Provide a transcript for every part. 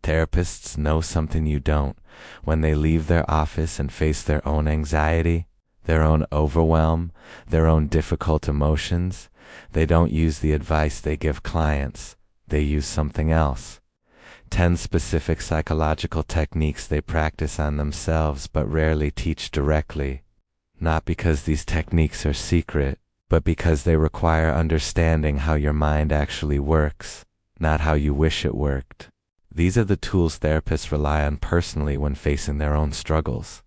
Therapists know something you don't. When they leave their office and face their own anxiety, their own overwhelm, their own difficult emotions, they don't use the advice they give clients. They use something else. 10 specific psychological techniques they practice on themselves but rarely teach directly. Not because these techniques are secret, but because they require understanding how your mind actually works, not how you wish it worked. These are the tools therapists rely on personally when facing their own struggles.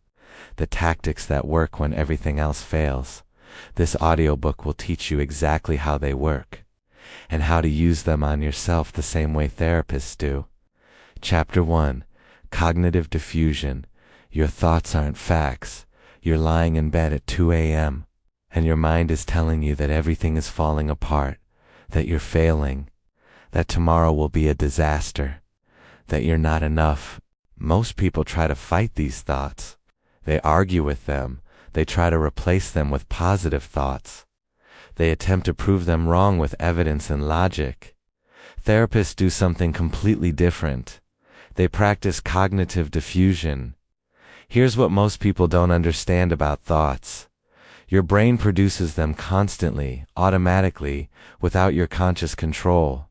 The tactics that work when everything else fails. This audiobook will teach you exactly how they work, and how to use them on yourself the same way therapists do. Chapter 1. Cognitive Diffusion. Your thoughts aren't facts. You're lying in bed at 2 a.m., and your mind is telling you that everything is falling apart, that you're failing, that tomorrow will be a disaster, that you're not enough. Most people try to fight these thoughts. They argue with them. They try to replace them with positive thoughts. They attempt to prove them wrong with evidence and logic. Therapists do something completely different. They practice cognitive diffusion. Here's what most people don't understand about thoughts. Your brain produces them constantly, automatically, without your conscious control.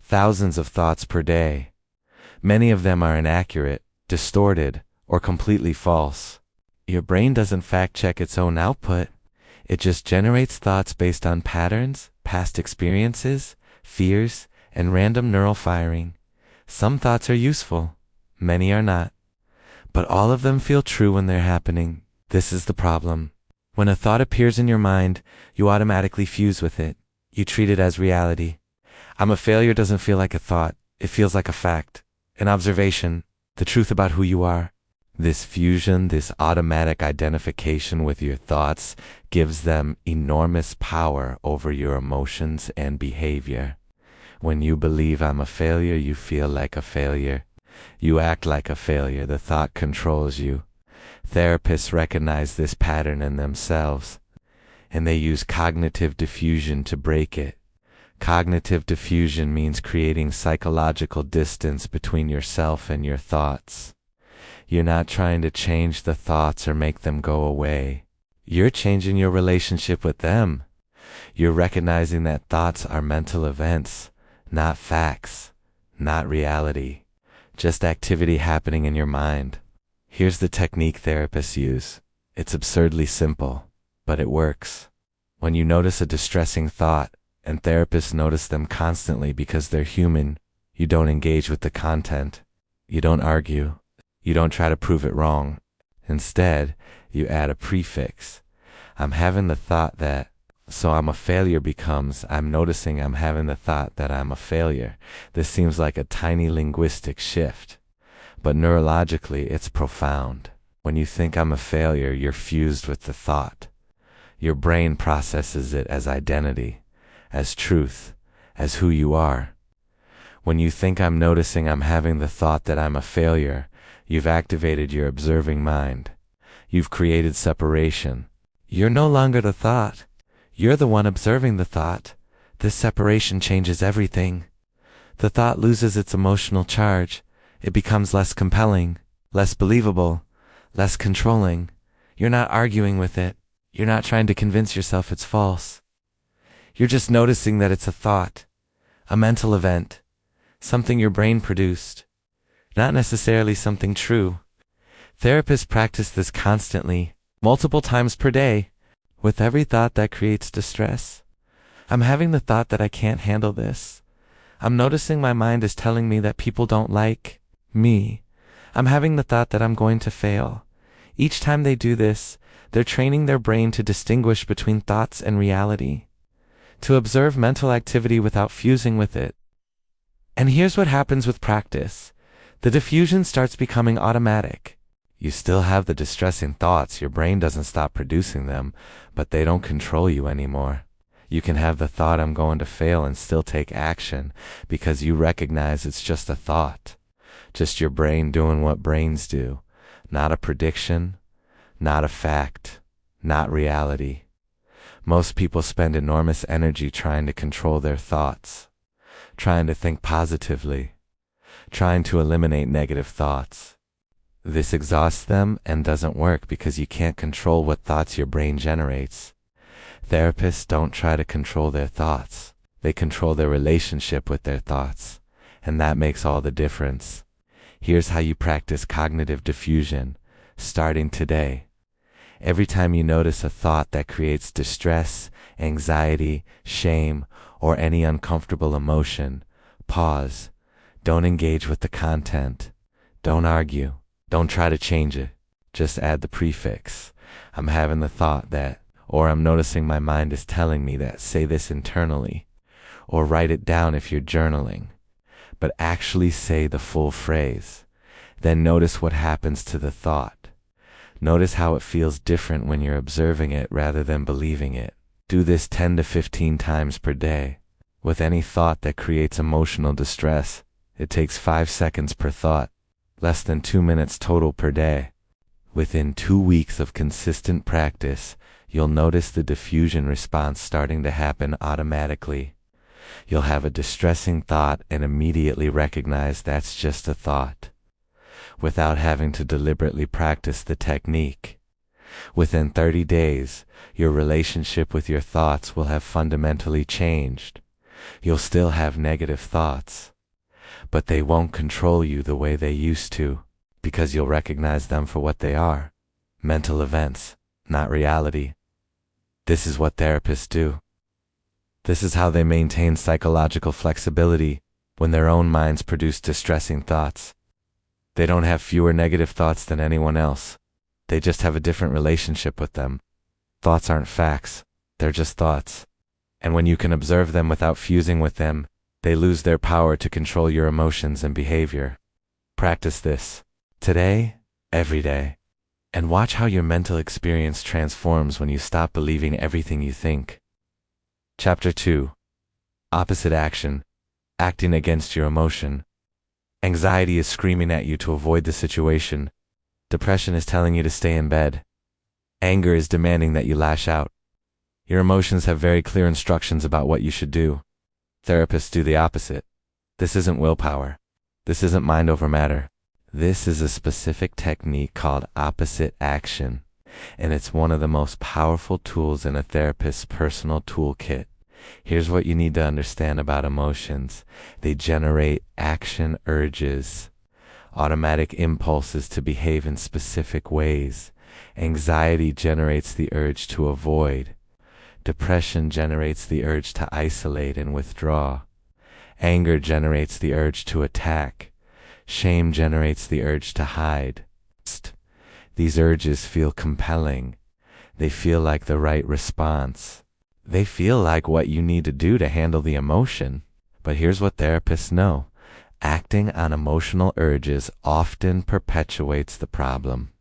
Thousands of thoughts per day. Many of them are inaccurate, distorted, or completely false. Your brain doesn't fact-check its own output. It just generates thoughts based on patterns, past experiences, fears, and random neural firing. Some thoughts are useful, many are not. But all of them feel true when they're happening. This is the problem. When a thought appears in your mind, you automatically fuse with it. You treat it as reality. I'm a failure doesn't feel like a thought. It feels like a fact, an observation, the truth about who you are. This fusion, this automatic identification with your thoughts gives them enormous power over your emotions and behavior. When you believe I'm a failure, you feel like a failure. You act like a failure. The thought controls you. Therapists recognize this pattern in themselves, and they use cognitive diffusion to break it. Cognitive diffusion means creating psychological distance between yourself and your thoughts. You're not trying to change the thoughts or make them go away. You're changing your relationship with them. You're recognizing that thoughts are mental events, not facts, not reality, just activity happening in your mind. Here's the technique therapists use. It's absurdly simple, but it works. When you notice a distressing thought, and therapists notice them constantly because they're human, you don't engage with the content. You don't argue. You don't try to prove it wrong. Instead, you add a prefix. I'm having the thought that, so I'm a failure becomes, I'm noticing I'm having the thought that I'm a failure. This seems like a tiny linguistic shift, but neurologically it's profound. When you think I'm a failure, you're fused with the thought. Your brain processes it as identity, as truth, as who you are. When you think I'm noticing I'm having the thought that I'm a failure, you've activated your observing mind. You've created separation. You're no longer the thought. You're the one observing the thought. This separation changes everything. The thought loses its emotional charge. It becomes less compelling, less believable, less controlling. You're not arguing with it. You're not trying to convince yourself it's false. You're just noticing that it's a thought, a mental event, something your brain produced, not necessarily something true. Therapists practice this constantly, multiple times per day, with every thought that creates distress. I'm having the thought that I can't handle this. I'm noticing my mind is telling me that people don't like me. I'm having the thought that I'm going to fail. Each time they do this, they're training their brain to distinguish between thoughts and reality, to observe mental activity without fusing with it. And here's what happens with practice. The diffusion starts becoming automatic. You still have the distressing thoughts, your brain doesn't stop producing them, but they don't control you anymore. You can have the thought I'm going to fail and still take action because you recognize it's just a thought. Just your brain doing what brains do. Not a prediction, not a fact, not reality. Most people spend enormous energy trying to control their thoughts, trying to think positively. trying to eliminate negative thoughts. This exhausts them and doesn't work because you can't control what thoughts your brain generates. Therapists don't try to control their thoughts. They control their relationship with their thoughts, and that makes all the difference. Here's how you practice cognitive diffusion, starting today. Every time you notice a thought that creates distress, anxiety, shame, or any uncomfortable emotion, pause. Don't engage with the content. Don't argue. Don't try to change it. Just add the prefix. I'm having the thought that, or I'm noticing my mind is telling me that. Say this internally. Or write it down if you're journaling. But actually say the full phrase. Then notice what happens to the thought. Notice how it feels different when you're observing it rather than believing it. Do this 10 to 15 times per day. With any thought that creates emotional distress, it takes 5 seconds per thought, less than 2 minutes total per day. Within 2 weeks of consistent practice, you'll notice the diffusion response starting to happen automatically. You'll have a distressing thought and immediately recognize that's just a thought, without having to deliberately practice the technique. Within 30 days, your relationship with your thoughts will have fundamentally changed. You'll still have negative thoughts, but they won't control you the way they used to, because you'll recognize them for what they are: mental events, not reality. This is what therapists do. This is how they maintain psychological flexibility when their own minds produce distressing thoughts. They don't have fewer negative thoughts than anyone else. They just have a different relationship with them. Thoughts aren't facts. They're just thoughts. And when you can observe them without fusing with them, they lose their power to control your emotions and behavior. Practice this today, every day, and watch how your mental experience transforms when you stop believing everything you think. Chapter 2. Opposite action. Acting against your emotion. Anxiety is screaming at you to avoid the situation. Depression is telling you to stay in bed. Anger is demanding that you lash out. Your emotions have very clear instructions about what you should do. Therapists do the opposite. This isn't willpower. This isn't mind over matter. This is a specific technique called opposite action, and it's one of the most powerful tools in a therapist's personal toolkit. Here's what you need to understand about emotions. They generate action urges, automatic impulses to behave in specific ways. Anxiety generates the urge to avoid. Depression generates the urge to isolate and withdraw. Anger generates the urge to attack. Shame generates the urge to hide. These urges feel compelling. They feel like the right response. They feel like what you need to do to handle the emotion. But here's what therapists know. Acting on emotional urges often perpetuates the problem.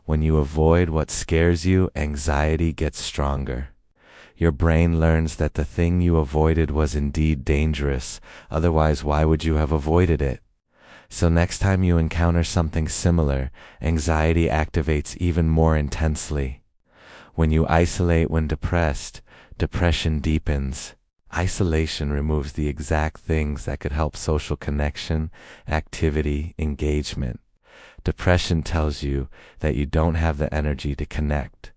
When you avoid what scares you, anxiety gets stronger. Your brain learns that the thing you avoided was indeed dangerous. Otherwise, why would you have avoided it? So next time you encounter something similar, anxiety activates even more intensely. When you isolate when depressed, depression deepens. Isolation removes the exact things that could help social connection, activity, engagement. Depression tells you that you don't have the energy to connect.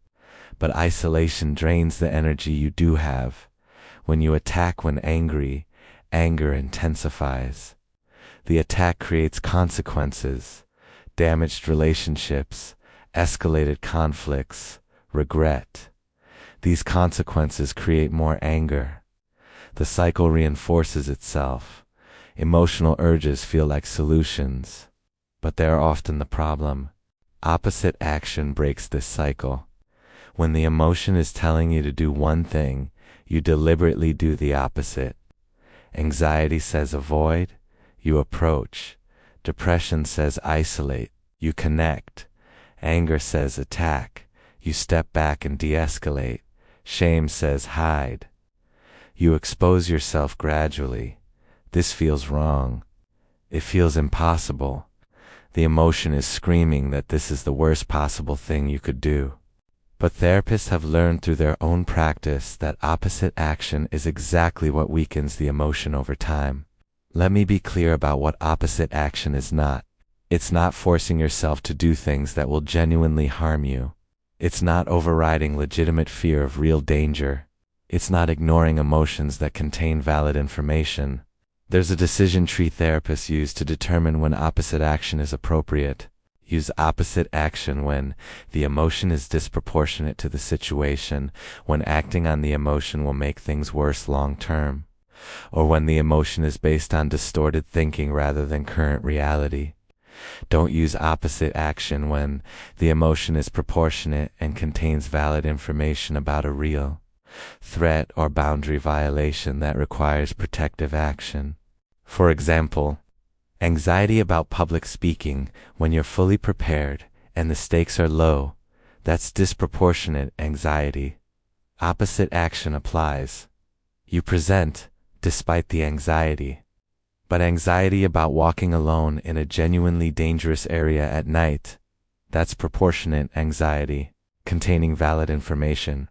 But isolation drains the energy you do have. When you attack when angry, anger intensifies. The attack creates consequences, damaged relationships, escalated conflicts, regret. These consequences create more anger. The cycle reinforces itself. Emotional urges feel like solutions, but they are often the problem. Opposite action breaks this cycle. When the emotion is telling you to do one thing, you deliberately do the opposite. Anxiety says avoid, you approach. Depression says isolate, you connect. Anger says attack, you step back and de-escalate. Shame says hide. You expose yourself gradually. This feels wrong. It feels impossible. The emotion is screaming that this is the worst possible thing you could do. But therapists have learned through their own practice that opposite action is exactly what weakens the emotion over time. Let me be clear about what opposite action is not. It's not forcing yourself to do things that will genuinely harm you. It's not overriding legitimate fear of real danger. It's not ignoring emotions that contain valid information. There's a decision tree therapists use to determine when opposite action is appropriate. Use opposite action when the emotion is disproportionate to the situation, when acting on the emotion will make things worse long term, or when the emotion is based on distorted thinking rather than current reality. Don't use opposite action when the emotion is proportionate and contains valid information about a real threat or boundary violation that requires protective action. For example, anxiety about public speaking when you're fully prepared and the stakes are low, that's disproportionate anxiety. Opposite action applies. You present despite the anxiety. But anxiety about walking alone in a genuinely dangerous area at night, that's proportionate anxiety, containing valid information.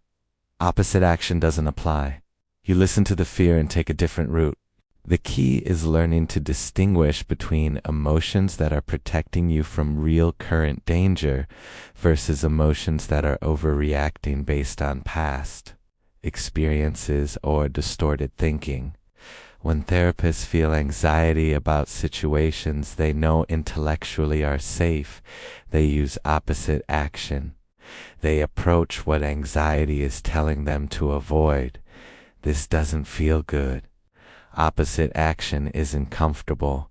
Opposite action doesn't apply. You listen to the fear and take a different route. The key is learning to distinguish between emotions that are protecting you from real current danger versus emotions that are overreacting based on past experiences or distorted thinking. When therapists feel anxiety about situations they know intellectually are safe, they use opposite action. They approach what anxiety is telling them to avoid. This doesn't feel good. Opposite action isn't comfortable.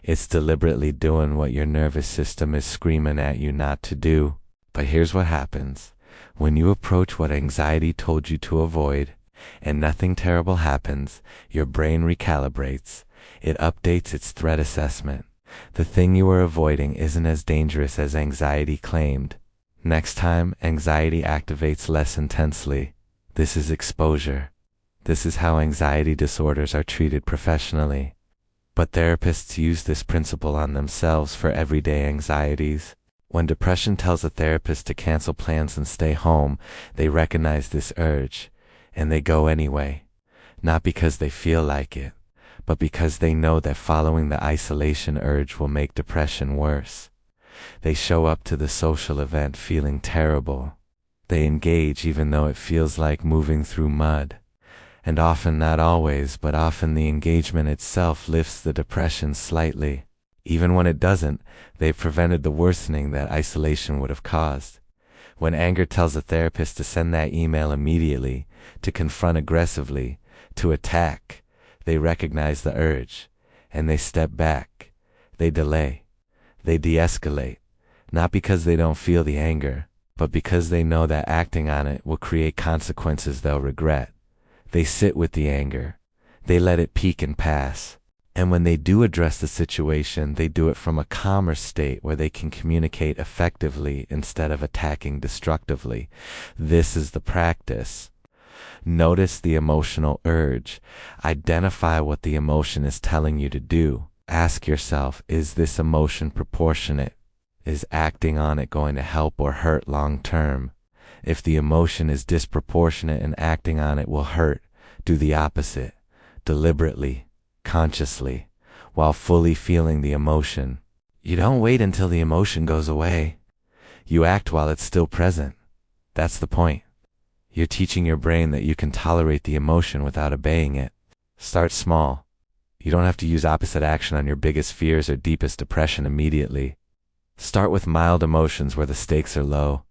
It's deliberately doing what your nervous system is screaming at you not to do. But here's what happens. When you approach what anxiety told you to avoid, and nothing terrible happens, your brain recalibrates. It updates its threat assessment. The thing you were avoiding isn't as dangerous as anxiety claimed. Next time, anxiety activates less intensely. This is exposure. This is how anxiety disorders are treated professionally. But therapists use this principle on themselves for everyday anxieties. When depression tells a therapist to cancel plans and stay home, they recognize this urge. And they go anyway, not because they feel like it, but because they know that following the isolation urge will make depression worse. They show up to the social event feeling terrible. They engage even though it feels like moving through mud. And often, not always, but often the engagement itself lifts the depression slightly. Even when it doesn't, they've prevented the worsening that isolation would have caused. When anger tells a therapist to send that email immediately, to confront aggressively, to attack, they recognize the urge, and they step back. They delay. They de-escalate, not because they don't feel the anger, but because they know that acting on it will create consequences they'll regret. They sit with the anger. They let it peak and pass. And when they do address the situation, they do it from a calmer state where they can communicate effectively instead of attacking destructively. This is the practice. Notice the emotional urge. Identify what the emotion is telling you to do. Ask yourself, is this emotion proportionate? Is acting on it going to help or hurt long term? If the emotion is disproportionate and acting on it will hurt, do the opposite, deliberately, consciously, while fully feeling the emotion. You don't wait until the emotion goes away. You act while it's still present. That's the point. You're teaching your brain that you can tolerate the emotion without obeying it. Start small. You don't have to use opposite action on your biggest fears or deepest depression immediately. Start with mild emotions where the stakes are low.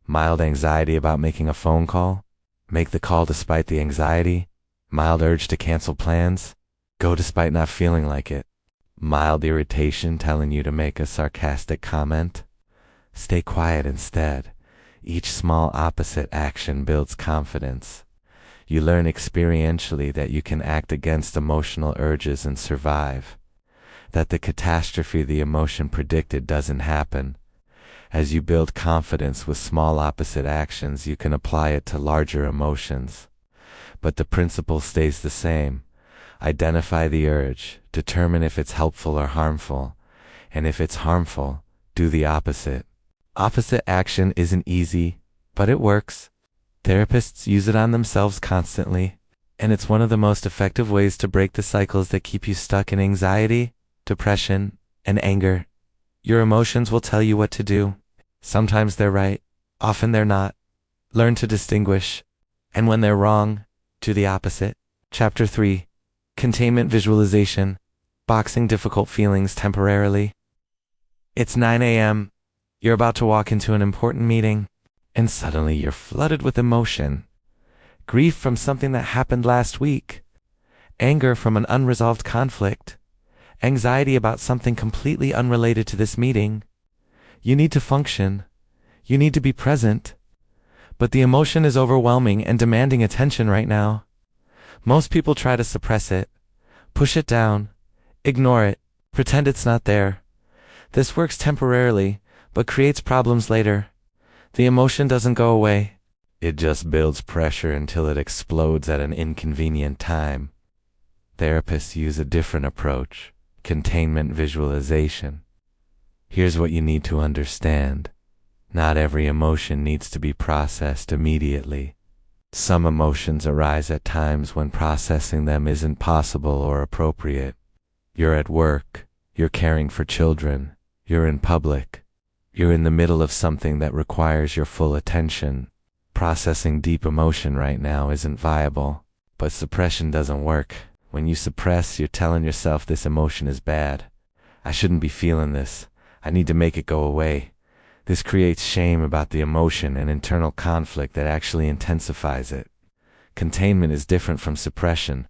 Mild anxiety about making a phone call. Make the call despite the anxiety. Mild urge to cancel plans. Go despite not feeling like it. Mild irritation telling you to make a sarcastic comment. Stay quiet instead. Each small opposite action builds confidence. You learn experientially that you can act against emotional urges and survive. That the catastrophe the emotion predicted doesn't happen. As you build confidence with small opposite actions, you can apply it to larger emotions. But the principle stays the same. Identify the urge, determine if it's helpful or harmful, and if it's harmful, do the opposite. Opposite action isn't easy, but it works. Therapists use it on themselves constantly, And it's one of the most effective ways to break the cycles that keep you stuck in anxiety, depression, and anger. Your emotions will tell you what to do. Sometimes they're right, often they're not. Learn to distinguish. And when they're wrong, do the opposite. Chapter 3. Containment Visualization. Boxing difficult feelings temporarily. It's 9 a.m. You're about to walk into an important meeting, and suddenly you're flooded with emotion. Grief from something that happened last week. Anger from an unresolved conflict. Anxiety about something completely unrelated to this meeting. You need to function. You need to be present. But the emotion is overwhelming and demanding attention right now. Most people try to suppress it, push it down, ignore it, pretend it's not there. This works temporarily, but creates problems later. The emotion doesn't go away. It just builds pressure until it explodes at an inconvenient time. Therapists use a different approach, containment visualization. Here's what you need to understand. Not every emotion needs to be processed immediately. Some emotions arise at times when processing them isn't possible or appropriate. You're at work, you're caring for children, you're in public, you're in the middle of something that requires your full attention. Processing deep emotion right now isn't viable, but suppression doesn't work. When you suppress, you're telling yourself this emotion is bad. I shouldn't be feeling this. I need to make it go away. This creates shame about the emotion and internal conflict that actually intensifies it. Containment is different from suppression.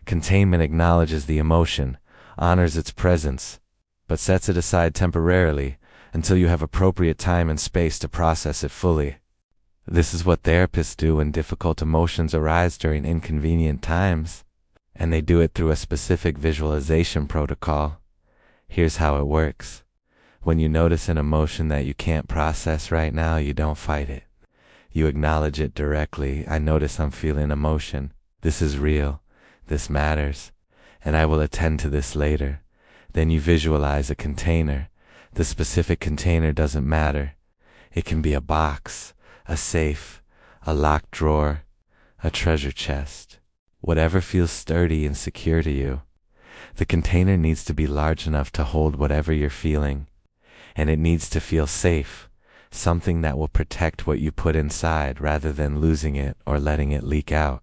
Containment acknowledges the emotion, honors its presence, but sets it aside temporarily until you have appropriate time and space to process it fully. This is what therapists do when difficult emotions arise during inconvenient times, and they do it through a specific visualization protocol. Here's how it works. When you notice an emotion that you can't process right now, you don't fight it. You acknowledge it directly. I notice I'm feeling emotion. This is real. This matters. And I will attend to this later. Then you visualize a container. The specific container doesn't matter. It can be a box, a safe, a locked drawer, a treasure chest. Whatever feels sturdy and secure to you. The container needs to be large enough to hold whatever you're feeling. And it needs to feel safe, something that will protect what you put inside rather than losing it or letting it leak out.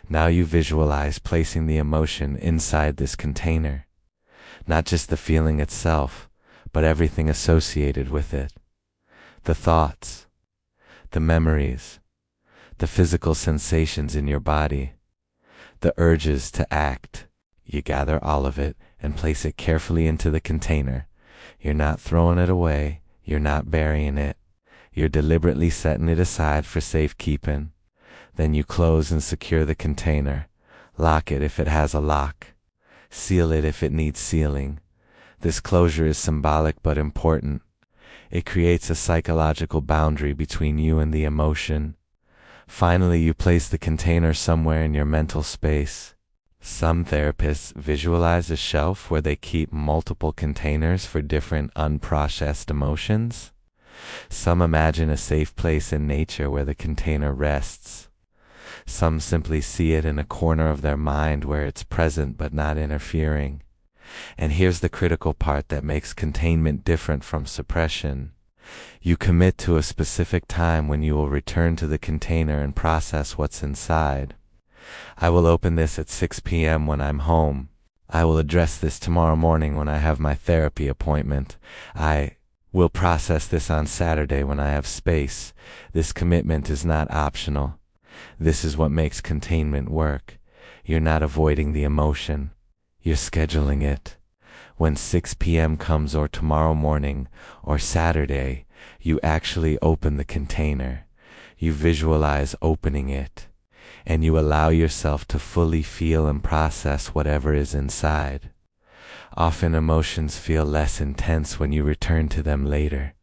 Now you visualize placing the emotion inside this container. Not just the feeling itself, but everything associated with it. The thoughts, the memories, the physical sensations in your body, the urges to act. You gather all of it and place it carefully into the container. You're not throwing it away. You're not burying it. You're deliberately setting it aside for safekeeping. Then you close and secure the container. Lock it if it has a lock. Seal it if it needs sealing. This closure is symbolic but important. It creates a psychological boundary between you and the emotion. Finally, you place the container somewhere in your mental space. Some therapists visualize a shelf where they keep multiple containers for different unprocessed emotions. Some imagine a safe place in nature where the container rests. Some simply see it in a corner of their mind where it's present but not interfering. And here's the critical part that makes containment different from suppression. You commit to a specific time when you will return to the container and process what's inside. I will open this at 6 p.m. when I'm home. I will address this tomorrow morning when I have my therapy appointment. I will process this on Saturday when I have space. This commitment is not optional. This is what makes containment work. You're not avoiding the emotion. You're scheduling it. When 6 p.m. comes or tomorrow morning or Saturday, you actually open the container. You visualize opening it. And you allow yourself to fully feel and process whatever is inside. Often emotions feel less intense when you return to them later.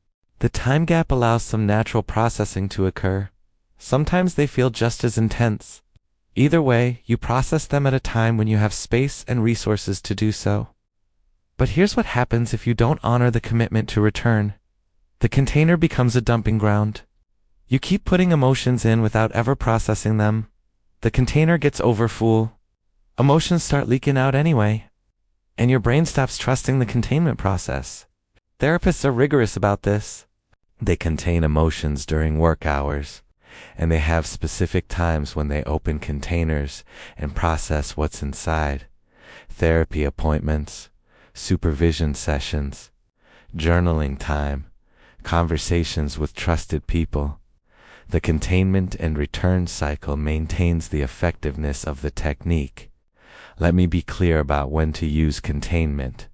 The time gap allows some natural processing to occur. Sometimes they feel just as intense. Either way, you process them at a time when you have space and resources to do so. But here's what happens if you don't honor the commitment to return. The container becomes a dumping ground. You keep putting emotions in without ever processing them. The container gets overfull. Emotions start leaking out anyway, and your brain stops trusting the containment process. Therapists are rigorous about this. They contain emotions during work hours, and they have specific times when they open containers and process what's inside. Therapy appointments, supervision sessions, journaling time, conversations with trusted people. The containment and return cycle maintains the effectiveness of the technique. Let me be clear about when to use containment.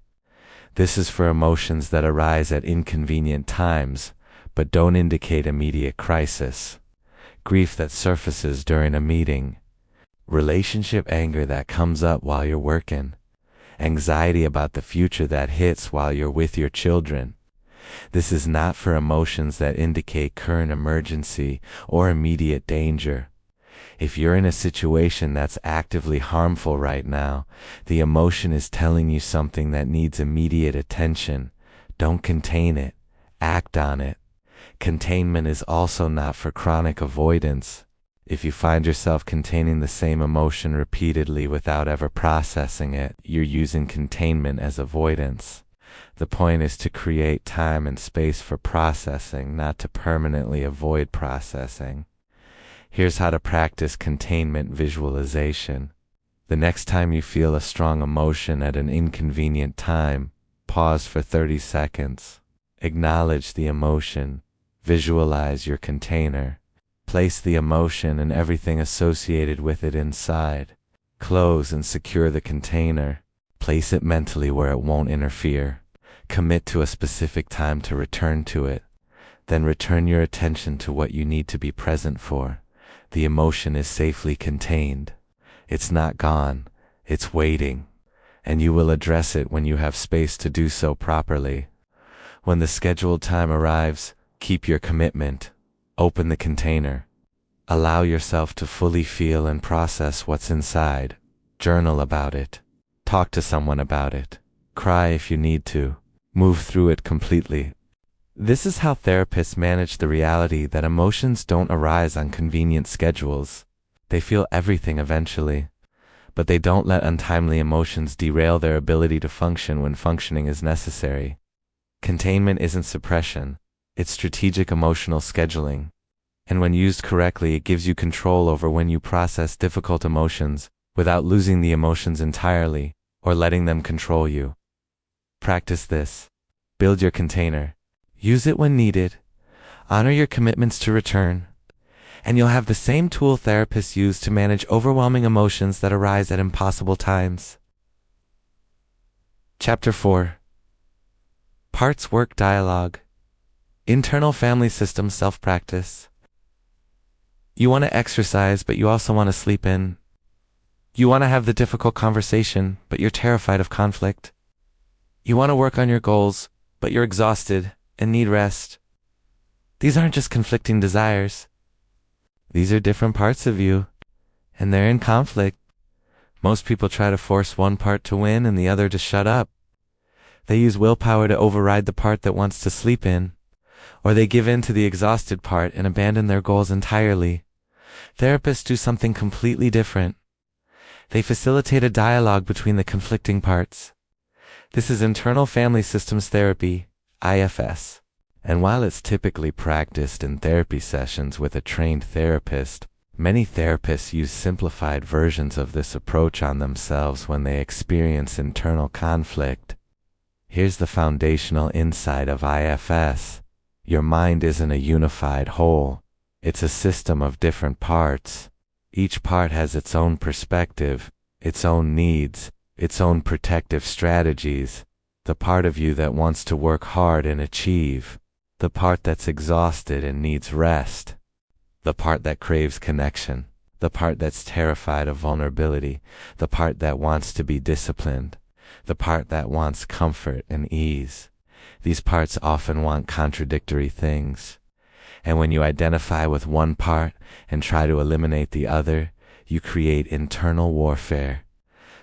This is for emotions that arise at inconvenient times, but don't indicate immediate crisis. Grief that surfaces during a meeting. Relationship anger that comes up while you're working. Anxiety about the future that hits while you're with your children. This is not for emotions that indicate current emergency or immediate danger. If you're in a situation that's actively harmful right now, the emotion is telling you something that needs immediate attention. Don't contain it. Act on it. Containment is also not for chronic avoidance. If you find yourself containing the same emotion repeatedly without ever processing it, you're using containment as avoidance. The point is to create time and space for processing, not to permanently avoid processing. Here's how to practice containment visualization. The next time you feel a strong emotion at an inconvenient time, pause for 30 seconds. Acknowledge the emotion. Visualize your container. Place the emotion and everything associated with it inside. Close and secure the container. Place it mentally where it won't interfere. Commit to a specific time to return to it. Then return your attention to what you need to be present for. The emotion is safely contained. It's not gone. It's waiting. And you will address it when you have space to do so properly. When the scheduled time arrives, keep your commitment. Open the container. Allow yourself to fully feel and process what's inside. Journal about it. Talk to someone about it. Cry if you need to. Move through it completely. This is how therapists manage the reality that emotions don't arise on convenient schedules. They feel everything eventually, but they don't let untimely emotions derail their ability to function when functioning is necessary. Containment isn't suppression, it's strategic emotional scheduling. And when used correctly, it gives you control over when you process difficult emotions without losing the emotions entirely or letting them control you. Practice this. Build your container. Use it when needed. Honor your commitments to return. And you'll have the same tool therapists use to manage overwhelming emotions that arise at impossible times. Chapter 4. Parts Work Dialogue. Internal Family System Self-Practice. You want to exercise, but you also want to sleep in. You want to have the difficult conversation, but you're terrified of conflict. You want to work on your goals, but you're exhausted and need rest. These aren't just conflicting desires. These are different parts of you, and they're in conflict. Most people try to force one part to win and the other to shut up. They use willpower to override the part that wants to sleep in, or they give in to the exhausted part and abandon their goals entirely. Therapists do something completely different. They facilitate a dialogue between the conflicting parts. This is internal family systems therapy, IFS. And while it's typically practiced in therapy sessions with a trained therapist, many therapists use simplified versions of this approach on themselves when they experience internal conflict. Here's the foundational insight of IFS. Your mind isn't a unified whole. It's a system of different parts. Each part has its own perspective, its own needs, its own protective strategies. The part of you that wants to work hard and achieve. The part that's exhausted and needs rest. The part that craves connection. The part that's terrified of vulnerability. The part that wants to be disciplined. The part that wants comfort and ease. These parts often want contradictory things. And when you identify with one part and try to eliminate the other, you create internal warfare.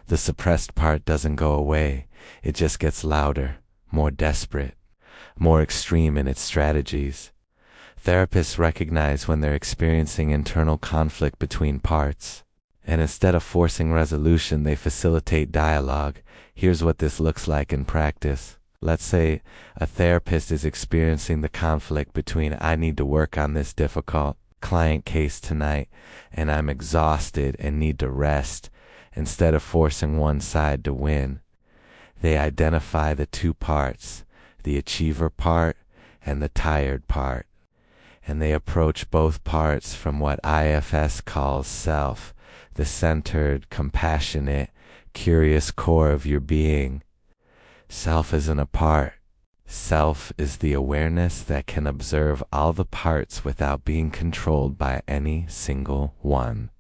The suppressed part doesn't go away. It just gets louder, more desperate, more extreme in its strategies. Therapists recognize when they're experiencing internal conflict between parts. And instead of forcing resolution, they facilitate dialogue. Here's what this looks like in practice. Let's say a therapist is experiencing the conflict between I need to work on this difficult client case tonight and I'm exhausted and need to rest. Instead of forcing one side to win, they identify the two parts, the achiever part and the tired part. And they approach both parts from what IFS calls self, the centered, compassionate, curious core of your being. Self isn't a part. Self is the awareness that can observe all the parts without being controlled by any single one.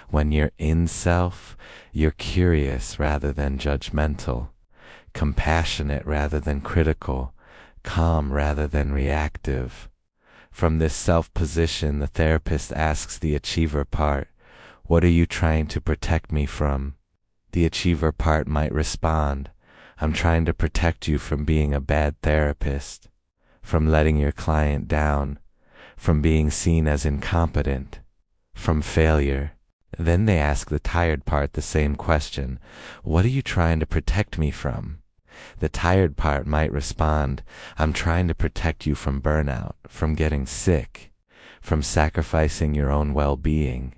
When you're in self, you're curious rather than judgmental, compassionate rather than critical, calm rather than reactive. From this self position, the therapist asks the achiever part, "What are you trying to protect me from?" The achiever part might respond, "I'm trying to protect you from being a bad therapist, from letting your client down, from being seen as incompetent, from failure." Then they ask the tired part the same question, "What are you trying to protect me from?" The tired part might respond, "I'm trying to protect you from burnout, from getting sick, from sacrificing your own well-being,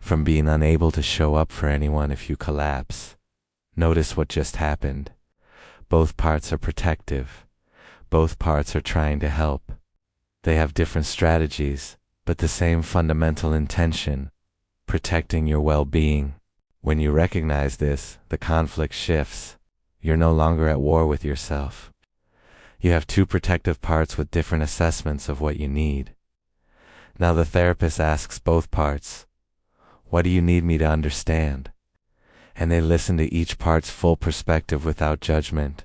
from being unable to show up for anyone if you collapse." Notice what just happened. Both parts are protective. Both parts are trying to help. They have different strategies, but the same fundamental intention, protecting your well-being. When you recognize this, the conflict shifts. You're no longer at war with yourself. You have two protective parts with different assessments of what you need. Now the therapist asks both parts, "What do you need me to understand?" And they listen to each part's full perspective without judgment.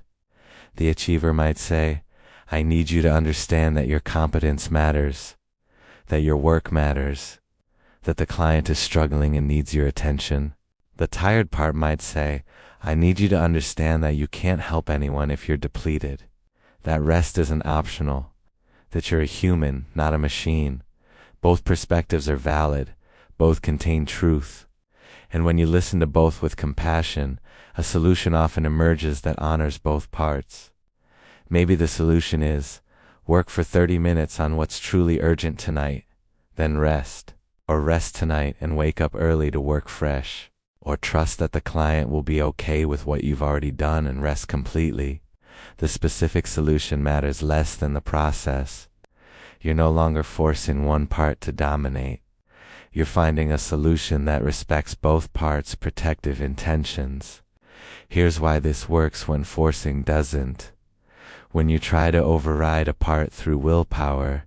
The achiever might say, "I need you to understand that your competence matters, that your work matters, that the client is struggling and needs your attention." The tired part might say, "I need you to understand that you can't help anyone if you're depleted, that rest isn't optional, that you're a human, not a machine. Both perspectives are valid, both contain truth." And when you listen to both with compassion, a solution often emerges that honors both parts. Maybe the solution is, work for 30 minutes on what's truly urgent tonight, then rest. Or rest tonight and wake up early to work fresh. Or trust that the client will be okay with what you've already done and rest completely. The specific solution matters less than the process. You're no longer forcing one part to dominate. You're finding a solution that respects both parts' protective intentions. Here's why this works when forcing doesn't. When you try to override a part through willpower,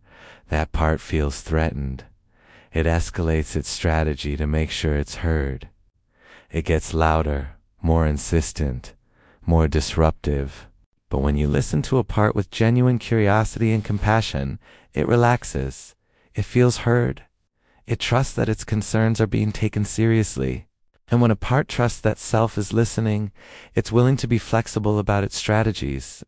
that part feels threatened. It escalates its strategy to make sure it's heard. It gets louder, more insistent, more disruptive. But when you listen to a part with genuine curiosity and compassion, it relaxes. It feels heard. It trusts that its concerns are being taken seriously. And when a part trusts that self is listening, it's willing to be flexible about its strategies.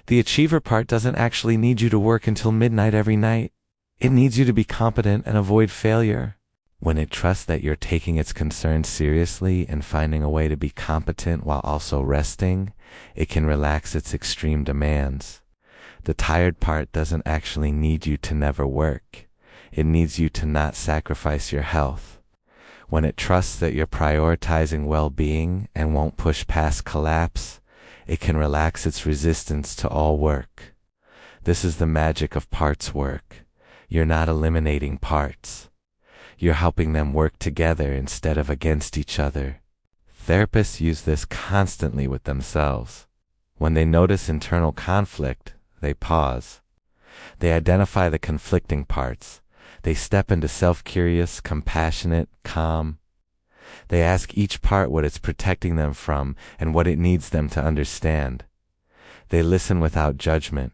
The achiever part doesn't actually need you to work until midnight every night. It needs you to be competent and avoid failure. When it trusts that you're taking its concerns seriously and finding a way to be competent while also resting, it can relax its extreme demands. The tired part doesn't actually need you to never work. It needs you to not sacrifice your health. When it trusts that you're prioritizing well-being and won't push past collapse, it can relax its resistance to all work. This is the magic of parts work. You're not eliminating parts. You're helping them work together instead of against each other. Therapists use this constantly with themselves. When they notice internal conflict, they pause. They identify the conflicting parts. They step into self-curious, compassionate, calm. They ask each part what it's protecting them from and what it needs them to understand. They listen without judgment.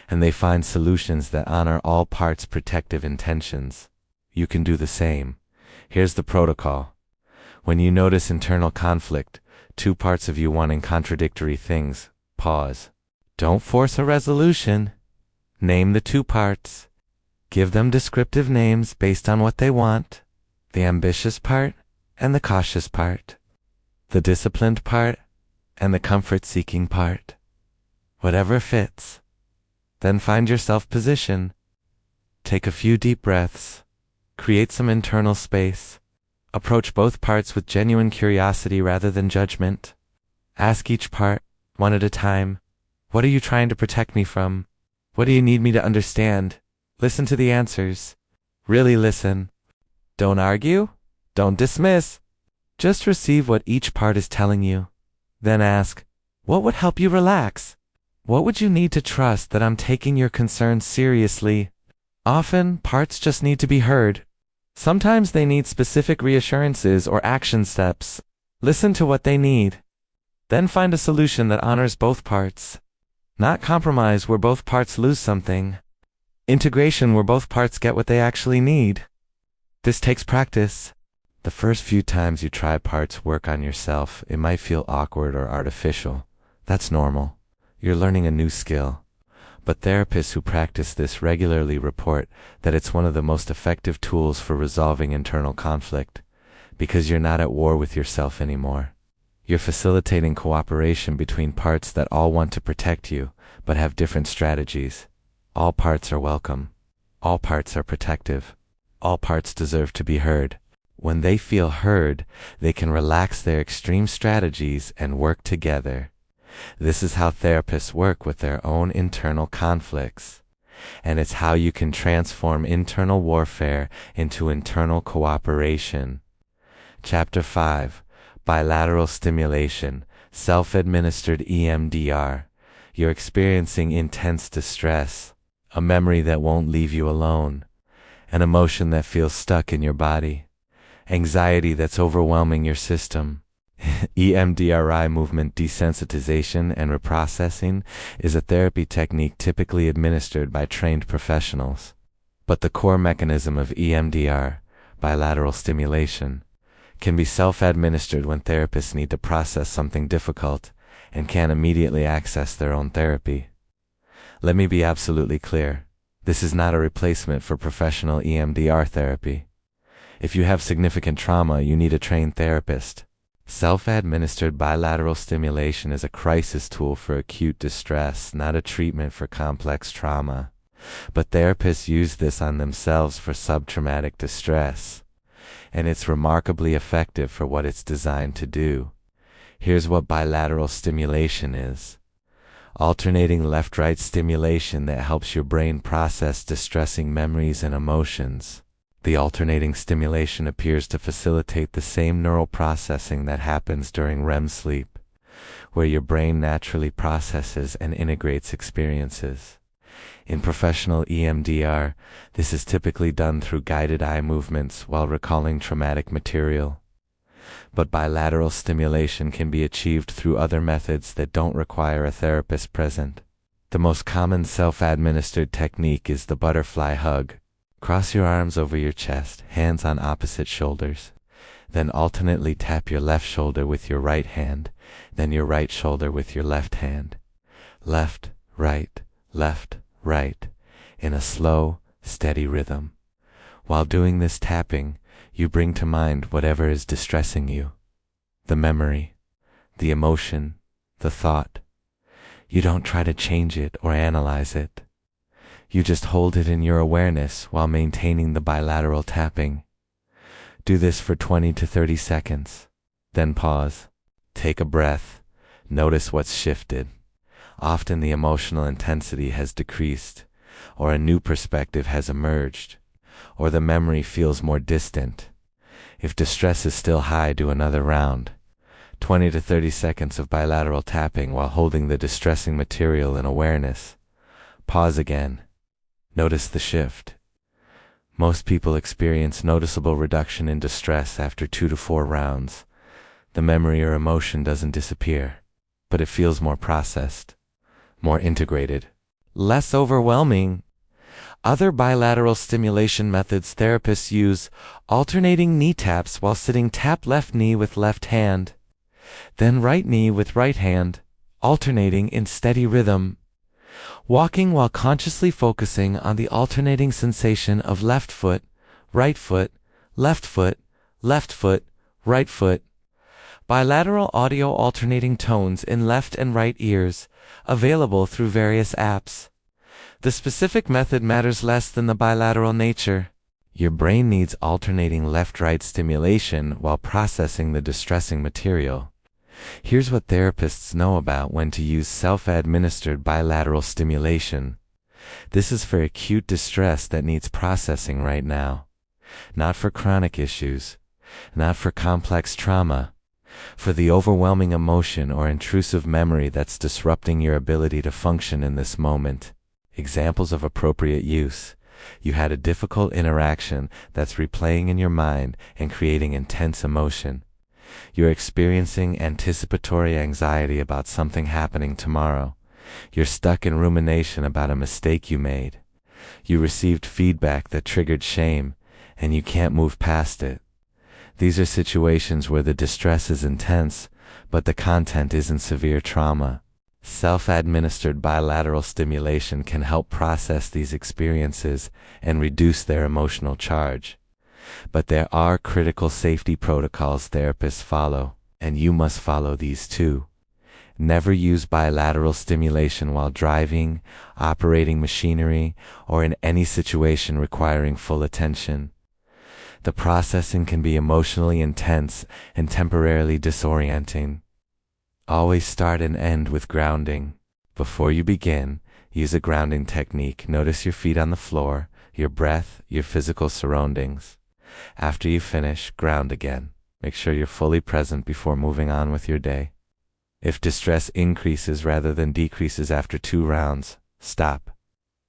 And they find solutions that honor all parts' protective intentions. You can do the same. Here's the protocol. When you notice internal conflict, two parts of you wanting contradictory things, pause. Don't force a resolution. Name the two parts. Give them descriptive names based on what they want. The ambitious part, and the cautious part, the disciplined part and the comfort-seeking part. Whatever fits. Then find yourself position. Take a few deep breaths. Create some internal space. Approach both parts with genuine curiosity rather than judgment. Ask each part, one at a time, what are you trying to protect me from? What do you need me to understand? Listen to the answers. Really listen. Don't argue. Don't dismiss. Just receive what each part is telling you. Then ask, what would help you relax? What would you need to trust that I'm taking your concerns seriously? Often, parts just need to be heard. Sometimes they need specific reassurances or action steps. Listen to what they need. Then find a solution that honors both parts. Not compromise where both parts lose something. Integration where both parts get what they actually need. This takes practice. The first few times you try parts work on yourself, it might feel awkward or artificial. That's normal. You're learning a new skill. But therapists who practice this regularly report that it's one of the most effective tools for resolving internal conflict, because you're not at war with yourself anymore. You're facilitating cooperation between parts that all want to protect you, but have different strategies. All parts are welcome. All parts are protective. All parts deserve to be heard. When they feel heard, they can relax their extreme strategies and work together. This is how therapists work with their own internal conflicts. And it's how you can transform internal warfare into internal cooperation. Chapter 5. Bilateral Stimulation, Self-Administered EMDR. You're experiencing intense distress, a memory that won't leave you alone, an emotion that feels stuck in your body, anxiety that's overwhelming your system. EMDRI, movement desensitization and reprocessing, is a therapy technique typically administered by trained professionals. But the core mechanism of EMDR, bilateral stimulation, can be self-administered when therapists need to process something difficult and can't immediately access their own therapy. Let me be absolutely clear. This is not a replacement for professional EMDR therapy. If you have significant trauma, you need a trained therapist. Self-administered bilateral stimulation is a crisis tool for acute distress, not a treatment for complex trauma. But therapists use this on themselves for subtraumatic distress, and it's remarkably effective for what it's designed to do. Here's what bilateral stimulation is. Alternating left-right stimulation that helps your brain process distressing memories and emotions. The alternating stimulation appears to facilitate the same neural processing that happens during REM sleep, where your brain naturally processes and integrates experiences. In professional EMDR, this is typically done through guided eye movements while recalling traumatic material. But bilateral stimulation can be achieved through other methods that don't require a therapist present. The most common self-administered technique is the butterfly hug. Cross your arms over your chest, hands on opposite shoulders. Then alternately tap your left shoulder with your right hand, then your right shoulder with your left hand. Left, right, in a slow, steady rhythm. While doing this tapping, you bring to mind whatever is distressing you. The memory, the emotion, the thought. You don't try to change it or analyze it. You just hold it in your awareness while maintaining the bilateral tapping. Do this for 20 to 30 seconds. Then pause. Take a breath. Notice what's shifted. Often the emotional intensity has decreased, or a new perspective has emerged, or the memory feels more distant. If distress is still high, do another round. 20 to 30 seconds of bilateral tapping while holding the distressing material in awareness. Pause again. Notice the shift. Most people experience noticeable reduction in distress after 2 to 4 rounds. The memory or emotion doesn't disappear, but it feels more processed, more integrated, less overwhelming. Other bilateral stimulation methods therapists use: alternating knee taps while sitting. Tap left knee with left hand, then right knee with right hand, alternating in steady rhythm. Walking while consciously focusing on the alternating sensation of left foot, right foot, left foot, Right foot. Bilateral audio alternating tones in left and right ears, available through various apps. The specific method matters less than the bilateral nature. Your brain needs alternating left-right stimulation while processing the distressing material. Here's what therapists know about when to use self-administered bilateral stimulation. This is for acute distress that needs processing right now. Not for chronic issues. Not for complex trauma. For the overwhelming emotion or intrusive memory that's disrupting your ability to function in this moment. Examples of appropriate use. You had a difficult interaction that's replaying in your mind and creating intense emotion. You're experiencing anticipatory anxiety about something happening tomorrow. You're stuck in rumination about a mistake you made. You received feedback that triggered shame, and you can't move past it. These are situations where the distress is intense, but the content isn't severe trauma. Self-administered bilateral stimulation can help process these experiences and reduce their emotional charge. But there are critical safety protocols therapists follow, and you must follow these too. Never use bilateral stimulation while driving, operating machinery, or in any situation requiring full attention. The processing can be emotionally intense and temporarily disorienting. Always start and end with grounding. Before you begin, use a grounding technique. Notice your feet on the floor, your breath, your physical surroundings. After you finish, ground again. Make sure you're fully present before moving on with your day. If distress increases rather than decreases after 2 rounds, stop.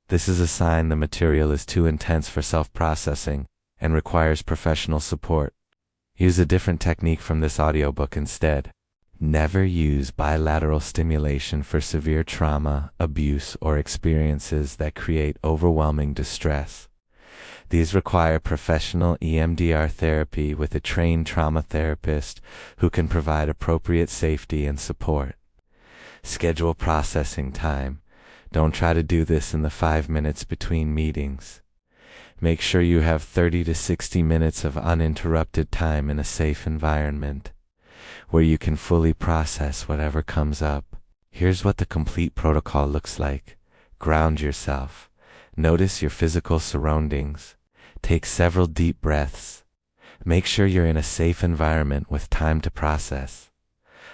This is a sign the material is too intense for self-processing and requires professional support. Use a different technique from this audiobook instead. Never use bilateral stimulation for severe trauma, abuse, or experiences that create overwhelming distress. These require professional EMDR therapy with a trained trauma therapist who can provide appropriate safety and support. Schedule processing time. Don't try to do this in the 5 minutes between meetings. Make sure you have 30 to 60 minutes of uninterrupted time in a safe environment, where you can fully process whatever comes up. Here's what the complete protocol looks like. Ground yourself. Notice your physical surroundings. Take several deep breaths. Make sure you're in a safe environment with time to process.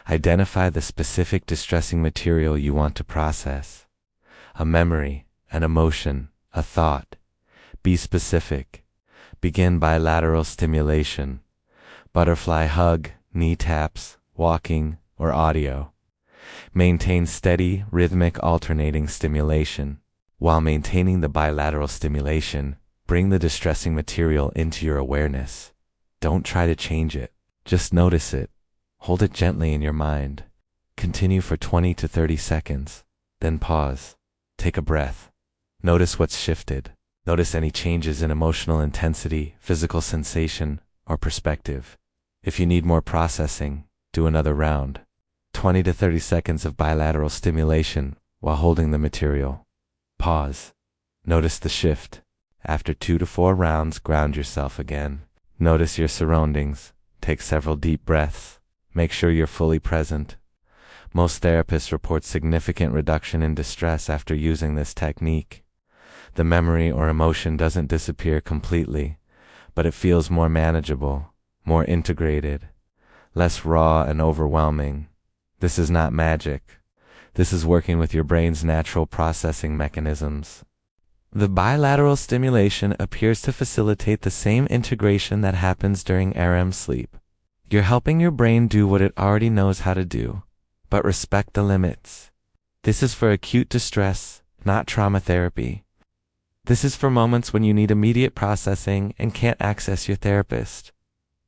Identify the specific distressing material you want to process. A memory, an emotion, a thought. Be specific. Begin bilateral stimulation. Butterfly hug, knee taps, walking, or audio. Maintain steady, rhythmic alternating stimulation. While maintaining the bilateral stimulation, bring the distressing material into your awareness. Don't try to change it. Just notice it. Hold it gently in your mind. Continue for 20 to 30 seconds. Then pause. Take a breath. Notice what's shifted. Notice any changes in emotional intensity, physical sensation, or perspective. If you need more processing, do another round. 20 to 30 seconds of bilateral stimulation while holding the material. Pause. Notice the shift. After 2 to 4 rounds, ground yourself again. Notice your surroundings. Take several deep breaths. Make sure you're fully present. Most therapists report significant reduction in distress after using this technique. The memory or emotion doesn't disappear completely, but it feels more manageable, more integrated, less raw and overwhelming. This is not magic. This is working with your brain's natural processing mechanisms. The bilateral stimulation appears to facilitate the same integration that happens during REM sleep. You're helping your brain do what it already knows how to do, but respect the limits. This is for acute distress, not trauma therapy. This is for moments when you need immediate processing and can't access your therapist.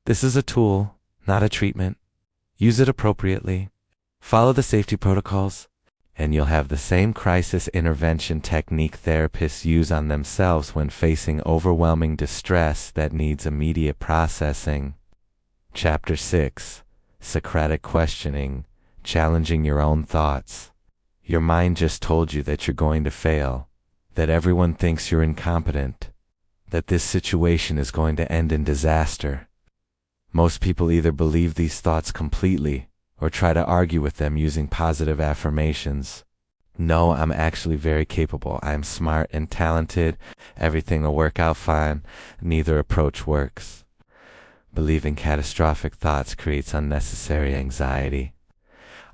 This is a tool, not a treatment. Use it appropriately. Follow the safety protocols, and you'll have the same crisis intervention technique therapists use on themselves when facing overwhelming distress that needs immediate processing. Chapter 6. Socratic Questioning. Challenging your own thoughts. Your mind just told you that you're going to fail, that everyone thinks you're incompetent, that this situation is going to end in disaster. Most people either believe these thoughts completely or try to argue with them using positive affirmations. No, I'm actually very capable. I'm smart and talented. Everything will work out fine. Neither approach works. Believing catastrophic thoughts creates unnecessary anxiety.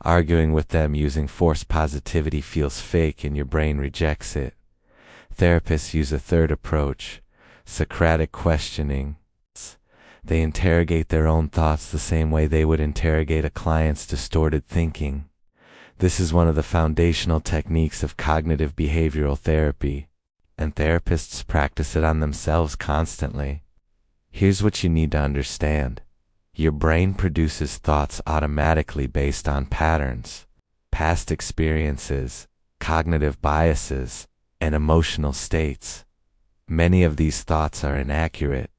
Arguing with them using forced positivity feels fake and your brain rejects it. Therapists use a third approach, Socratic questioning. They interrogate their own thoughts the same way they would interrogate a client's distorted thinking. This is one of the foundational techniques of cognitive behavioral therapy, and therapists practice it on themselves constantly. Here's what you need to understand. Your brain produces thoughts automatically based on patterns, past experiences, cognitive biases, and emotional states. Many of these thoughts are inaccurate.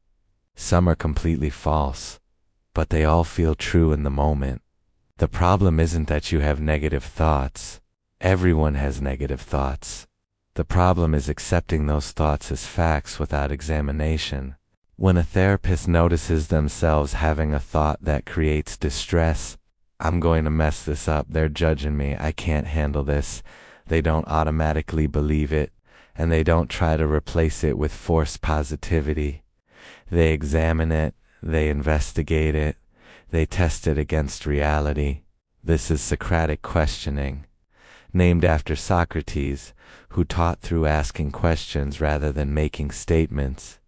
Some are completely false, but they all feel true in the moment. The problem isn't that you have negative thoughts. Everyone has negative thoughts. The problem is accepting those thoughts as facts without examination. When a therapist notices themselves having a thought that creates distress, I'm going to mess this up, they're judging me, I can't handle this, they don't automatically believe it, and they don't try to replace it with forced positivity. They examine it, they investigate it, they test it against reality. This is Socratic questioning, named after Socrates, who taught through asking questions rather than making statements.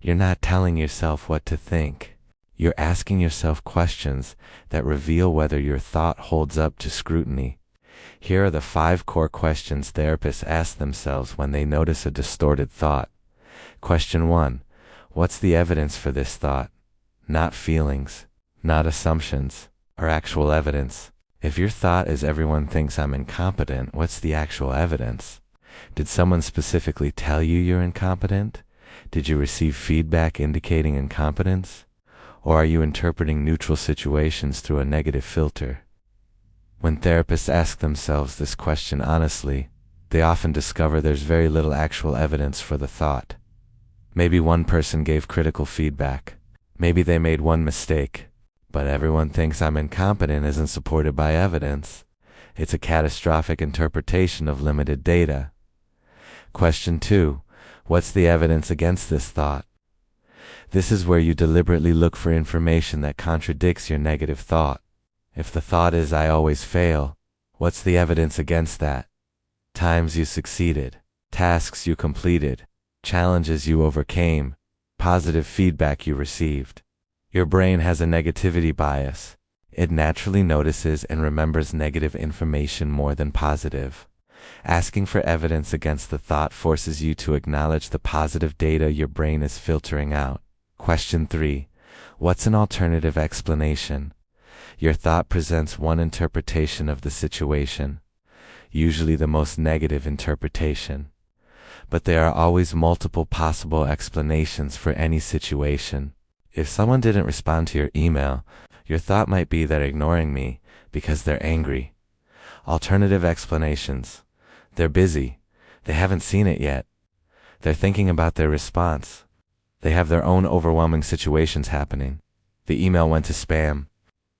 You're not telling yourself what to think. You're asking yourself questions that reveal whether your thought holds up to scrutiny. Here are the 5 core questions therapists ask themselves when they notice a distorted thought. Question 1. What's the evidence for this thought? Not feelings, not assumptions, or actual evidence. If your thought is everyone thinks I'm incompetent, what's the actual evidence? Did someone specifically tell you you're incompetent? Did you receive feedback indicating incompetence? Or are you interpreting neutral situations through a negative filter? When therapists ask themselves this question honestly, they often discover there's very little actual evidence for the thought. Maybe one person gave critical feedback. Maybe they made one mistake. But everyone thinks I'm incompetent isn't supported by evidence. It's a catastrophic interpretation of limited data. Question 2. What's the evidence against this thought? This is where you deliberately look for information that contradicts your negative thought. If the thought is I always fail, what's the evidence against that? Times you succeeded, tasks you completed, challenges you overcame, positive feedback you received. Your brain has a negativity bias. It naturally notices and remembers negative information more than positive. Asking for evidence against the thought forces you to acknowledge the positive data your brain is filtering out. Question 3. What's an alternative explanation? Your thought presents one interpretation of the situation, usually the most negative interpretation. But there are always multiple possible explanations for any situation. If someone didn't respond to your email, your thought might be they're ignoring me because they're angry. Alternative explanations. They're busy. They haven't seen it yet. They're thinking about their response. They have their own overwhelming situations happening. The email went to spam.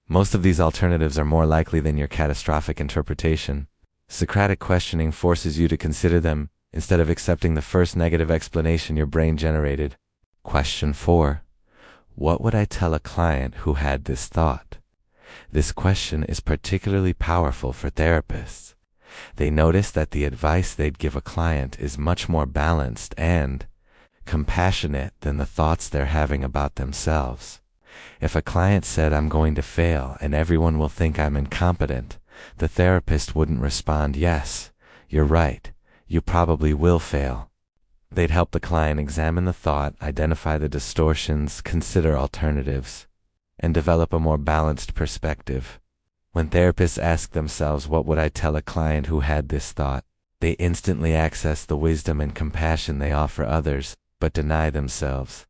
Most of these alternatives are more likely than your catastrophic interpretation. Socratic questioning forces you to consider them instead of accepting the first negative explanation your brain generated. Question 4. What would I tell a client who had this thought? This question is particularly powerful for therapists. They notice that the advice they'd give a client is much more balanced and compassionate than the thoughts they're having about themselves. If a client said, I'm going to fail and everyone will think I'm incompetent, the therapist wouldn't respond, yes, you're right, you probably will fail. They'd help the client examine the thought, identify the distortions, consider alternatives, and develop a more balanced perspective. When therapists ask themselves, what would I tell a client who had this thought? They instantly access the wisdom and compassion they offer others, but deny themselves.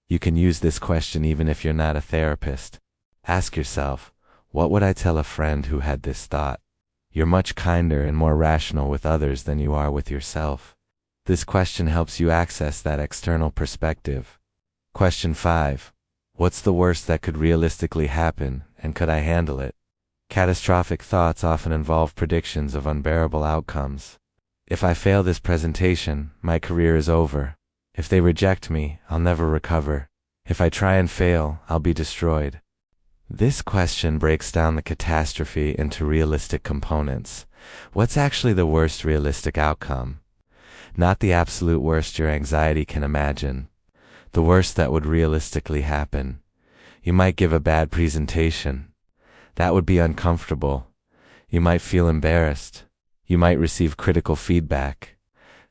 You can use this question even if you're not a therapist. Ask yourself, what would I tell a friend who had this thought? You're much kinder and more rational with others than you are with yourself. This question helps you access that external perspective. Question 5. What's the worst that could realistically happen, and could I handle it? Catastrophic thoughts often involve predictions of unbearable outcomes. If I fail this presentation, my career is over. If they reject me, I'll never recover. If I try and fail, I'll be destroyed. This question breaks down the catastrophe into realistic components. What's actually the worst realistic outcome? Not the absolute worst your anxiety can imagine. The worst that would realistically happen. You might give a bad presentation. That would be uncomfortable. You might feel embarrassed. You might receive critical feedback.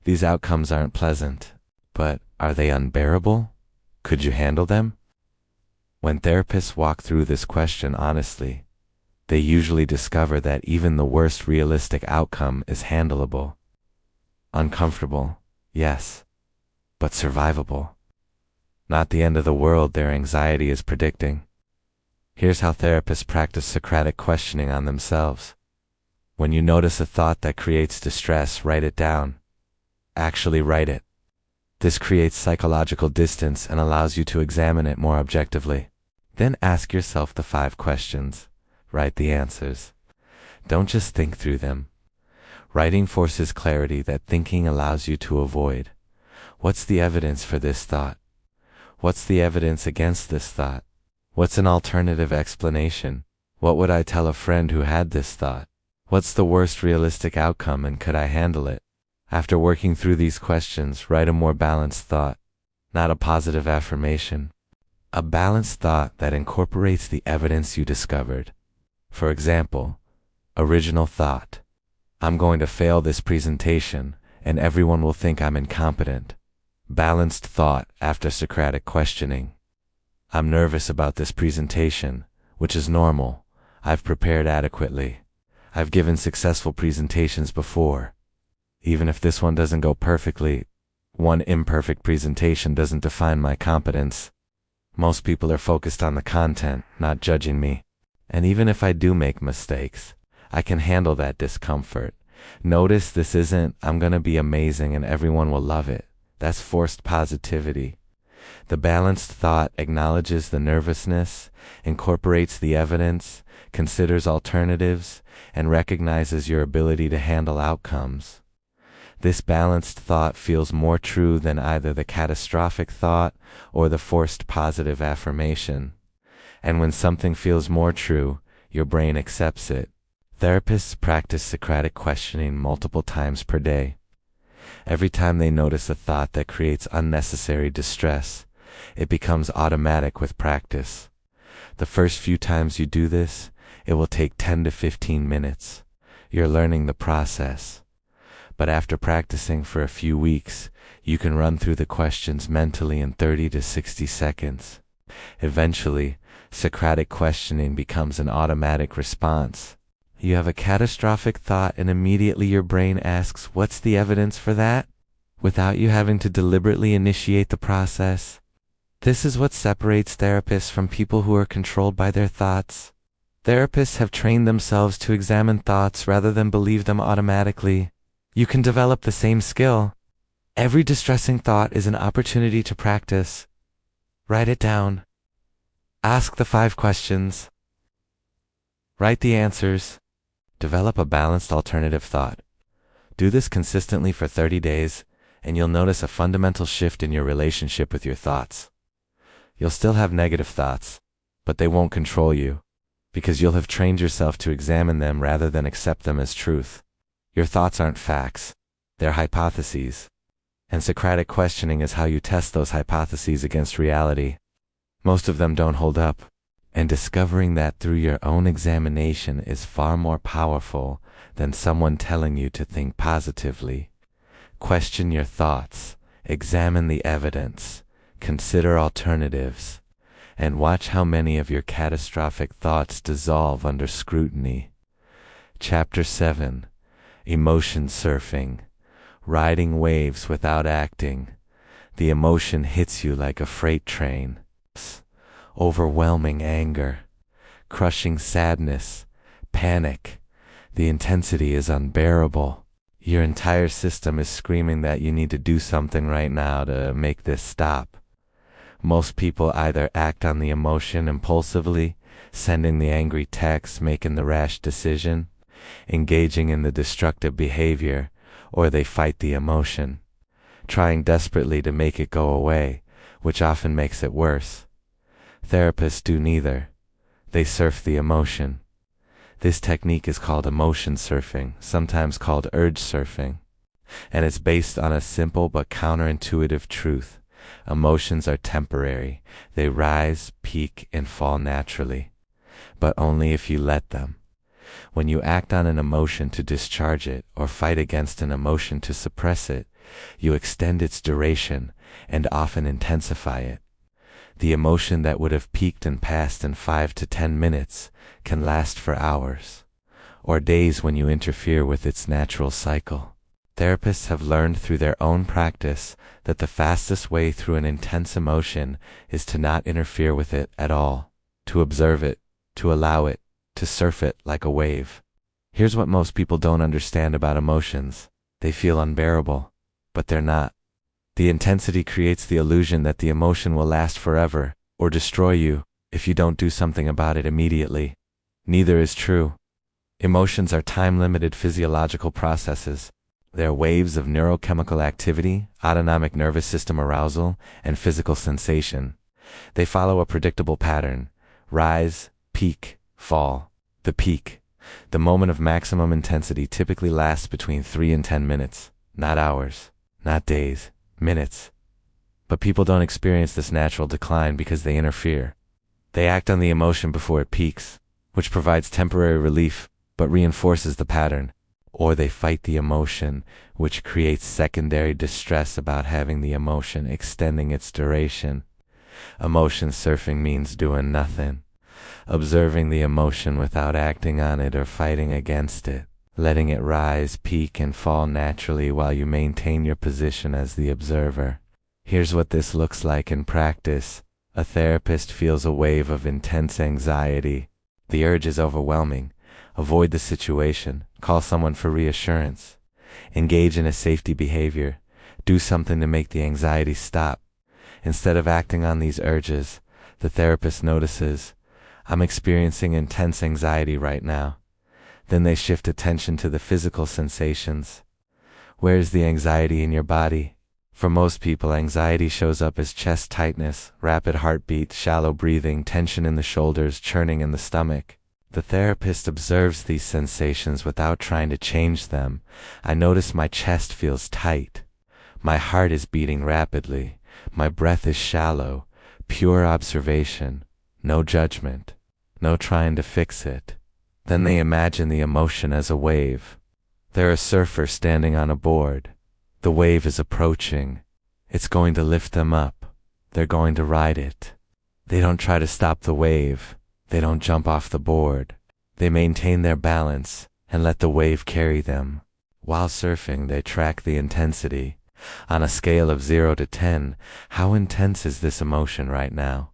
These outcomes aren't pleasant. But are they unbearable? Could you handle them? When therapists walk through this question honestly, they usually discover that even the worst realistic outcome is handleable. Uncomfortable, yes, but survivable. Not the end of the world their anxiety is predicting. Here's how therapists practice Socratic questioning on themselves. When you notice a thought that creates distress, write it down. Actually write it. This creates psychological distance and allows you to examine it more objectively. Then ask yourself the 5 questions. Write the answers. Don't just think through them. Writing forces clarity that thinking allows you to avoid. What's the evidence for this thought? What's the evidence against this thought? What's an alternative explanation? What would I tell a friend who had this thought? What's the worst realistic outcome and could I handle it? After working through these questions, write a more balanced thought, not a positive affirmation. A balanced thought that incorporates the evidence you discovered. For example, original thought. I'm going to fail this presentation, and everyone will think I'm incompetent. Balanced thought after Socratic questioning. I'm nervous about this presentation, which is normal. I've prepared adequately. I've given successful presentations before. Even if this one doesn't go perfectly, one imperfect presentation doesn't define my competence. Most people are focused on the content, not judging me. And even if I do make mistakes, I can handle that discomfort. Notice this isn't, I'm gonna be amazing and everyone will love it. That's forced positivity. The balanced thought acknowledges the nervousness, incorporates the evidence, considers alternatives, and recognizes your ability to handle outcomes. This balanced thought feels more true than either the catastrophic thought or the forced positive affirmation. And when something feels more true, your brain accepts it. Therapists practice Socratic questioning multiple times per day. Every time they notice a thought that creates unnecessary distress, it becomes automatic with practice. The first few times you do this, it will take 10 to 15 minutes. You're learning the process. But after practicing for a few weeks, you can run through the questions mentally in 30 to 60 seconds. Eventually, Socratic questioning becomes an automatic response. You have a catastrophic thought and immediately your brain asks, what's the evidence for that? Without you having to deliberately initiate the process. This is what separates therapists from people who are controlled by their thoughts. Therapists have trained themselves to examine thoughts rather than believe them automatically. You can develop the same skill. Every distressing thought is an opportunity to practice. Write it down. Ask the 5 questions. Write the answers. Develop a balanced alternative thought. Do this consistently for 30 days, and you'll notice a fundamental shift in your relationship with your thoughts. You'll still have negative thoughts, but they won't control you, because you'll have trained yourself to examine them rather than accept them as truth. Your thoughts aren't facts, they're hypotheses. And Socratic questioning is how you test those hypotheses against reality. Most of them don't hold up. And discovering that through your own examination is far more powerful than someone telling you to think positively. Question your thoughts, examine the evidence, consider alternatives, and watch how many of your catastrophic thoughts dissolve under scrutiny. Chapter 7. Emotion surfing. Riding waves without acting. The emotion hits you like a freight train. Overwhelming anger, crushing sadness, panic. The intensity is unbearable. Your entire system is screaming that you need to do something right now to make this stop. Most people either act on the emotion impulsively, sending the angry text, making the rash decision, engaging in the destructive behavior, or they fight the emotion, trying desperately to make it go away, which often makes it worse. Therapists do neither. They surf the emotion. This technique is called emotion surfing, sometimes called urge surfing, and it's based on a simple but counterintuitive truth. Emotions are temporary. They rise, peak, and fall naturally, but only if you let them. When you act on an emotion to discharge it or fight against an emotion to suppress it, you extend its duration and often intensify it. The emotion that would have peaked and passed in 5 to 10 minutes can last for hours, or days when you interfere with its natural cycle. Therapists have learned through their own practice that the fastest way through an intense emotion is to not interfere with it at all, to observe it, to allow it, to surf it like a wave. Here's what most people don't understand about emotions. They feel unbearable, but they're not. The intensity creates the illusion that the emotion will last forever or destroy you if you don't do something about it immediately. Neither is true. Emotions are time-limited physiological processes. They're waves of neurochemical activity, autonomic nervous system arousal, and physical sensation. They follow a predictable pattern: rise, peak, fall. The peak, the moment of maximum intensity, typically lasts between 3 and 10 minutes, not hours, not days, minutes. But people don't experience this natural decline because they interfere. They act on the emotion before it peaks, which provides temporary relief but reinforces the pattern. Or they fight the emotion, which creates secondary distress about having the emotion extending its duration. Emotion surfing means doing nothing, observing the emotion without acting on it or fighting against it, letting it rise, peak, and fall naturally while you maintain your position as the observer. Here's what this looks like in practice. A therapist feels a wave of intense anxiety. The urge is overwhelming. Avoid the situation. Call someone for reassurance. Engage in a safety behavior. Do something to make the anxiety stop. Instead of acting on these urges, the therapist notices, I'm experiencing intense anxiety right now. Then they shift attention to the physical sensations. Where is the anxiety in your body? For most people, anxiety shows up as chest tightness, rapid heartbeat, shallow breathing, tension in the shoulders, churning in the stomach. The therapist observes these sensations without trying to change them. I notice my chest feels tight. My heart is beating rapidly. My breath is shallow. Pure observation. No judgment. No trying to fix it. Then they imagine the emotion as a wave. They're a surfer standing on a board. The wave is approaching. It's going to lift them up. They're going to ride it. They don't try to stop the wave. They don't jump off the board. They maintain their balance and let the wave carry them. While surfing, they track the intensity. On a scale of 0 to 10, how intense is this emotion right now?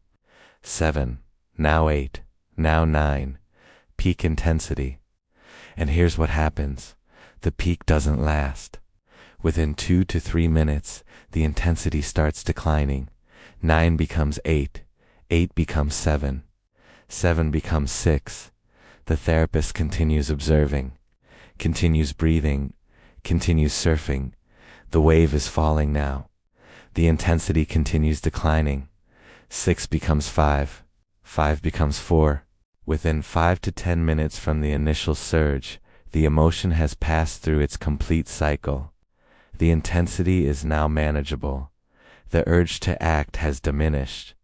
7, now 8, now 9. Peak intensity. And here's what happens. The peak doesn't last. Within 2 to 3 minutes, the intensity starts declining. 9 becomes 8. 8 becomes 7. 7 becomes 6. The therapist continues observing, continues breathing, continues surfing. The wave is falling now. The intensity continues declining. 6 becomes 5. 5 becomes 4. Within 5 to 10 minutes from the initial surge, the emotion has passed through its complete cycle. The intensity is now manageable. The urge to act has diminished.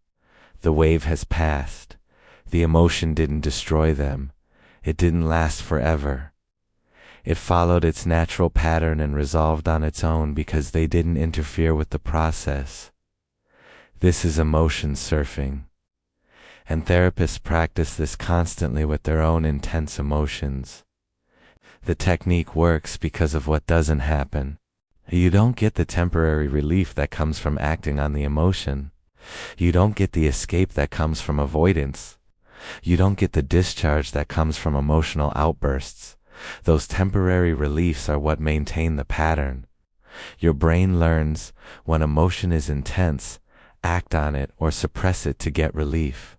The wave has passed. The emotion didn't destroy them. It didn't last forever. It followed its natural pattern and resolved on its own because they didn't interfere with the process. This is emotion surfing. And therapists practice this constantly with their own intense emotions. The technique works because of what doesn't happen. You don't get the temporary relief that comes from acting on the emotion. You don't get the escape that comes from avoidance. You don't get the discharge that comes from emotional outbursts. Those temporary reliefs are what maintain the pattern. Your brain learns when emotion is intense, act on it, or suppress it to get relief.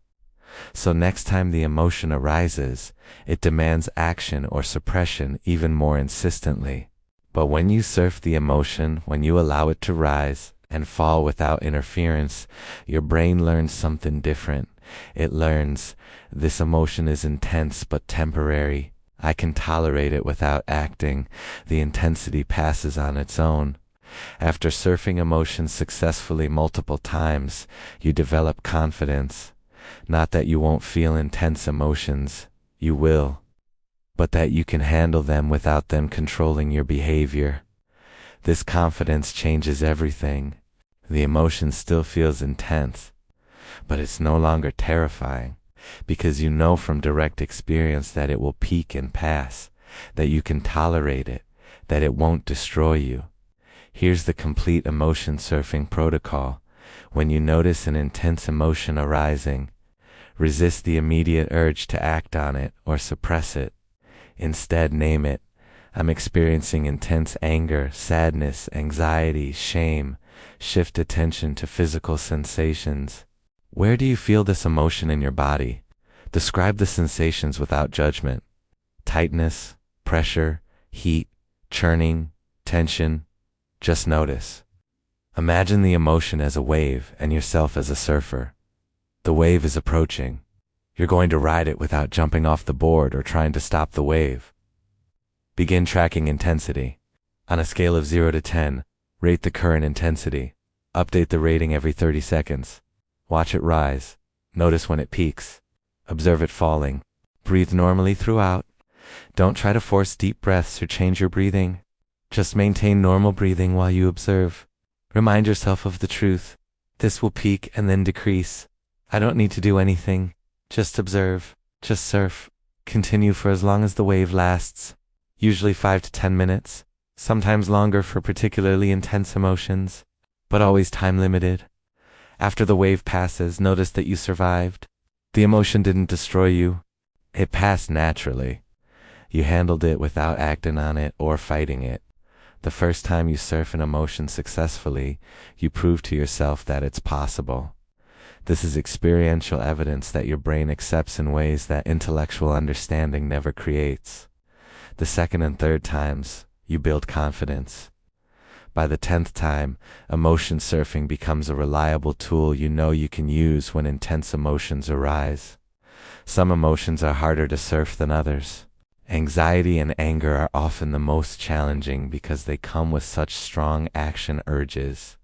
So next time the emotion arises, it demands action or suppression even more insistently. But when you surf the emotion, when you allow it to rise and fall without interference, your brain learns something different. It learns, this emotion is intense but temporary. I can tolerate it without acting. The intensity passes on its own. After surfing emotions successfully multiple times, you develop confidence. Not that you won't feel intense emotions, you will, but that you can handle them without them controlling your behavior. This confidence changes everything. The emotion still feels intense, but it's no longer terrifying, because you know from direct experience that it will peak and pass, that you can tolerate it, that it won't destroy you. Here's the complete emotion surfing protocol. When you notice an intense emotion arising, resist the immediate urge to act on it or suppress it. Instead, name it. I'm experiencing intense anger, sadness, anxiety, shame. Shift attention to physical sensations. Where do you feel this emotion in your body? Describe the sensations without judgment. Tightness, pressure, heat, churning, tension. Just notice. Imagine the emotion as a wave and yourself as a surfer. The wave is approaching. You're going to ride it without jumping off the board or trying to stop the wave. Begin tracking intensity. On a scale of 0 to 10, rate the current intensity. Update the rating every 30 seconds. Watch it rise. Notice when it peaks. Observe it falling. Breathe normally throughout. Don't try to force deep breaths or change your breathing. Just maintain normal breathing while you observe. Remind yourself of the truth. This will peak and then decrease. I don't need to do anything. Just observe. Just surf. Continue for as long as the wave lasts. Usually 5 to 10 minutes. Sometimes longer for particularly intense emotions, but always time limited. After the wave passes, notice that you survived. The emotion didn't destroy you. It passed naturally. You handled it without acting on it or fighting it. The first time you surf an emotion successfully, you prove to yourself that it's possible. This is experiential evidence that your brain accepts in ways that intellectual understanding never creates. The second and third times, you build confidence. By the 10th time, emotion surfing becomes a reliable tool you know you can use when intense emotions arise. Some emotions are harder to surf than others. Anxiety and anger are often the most challenging because they come with such strong action urges.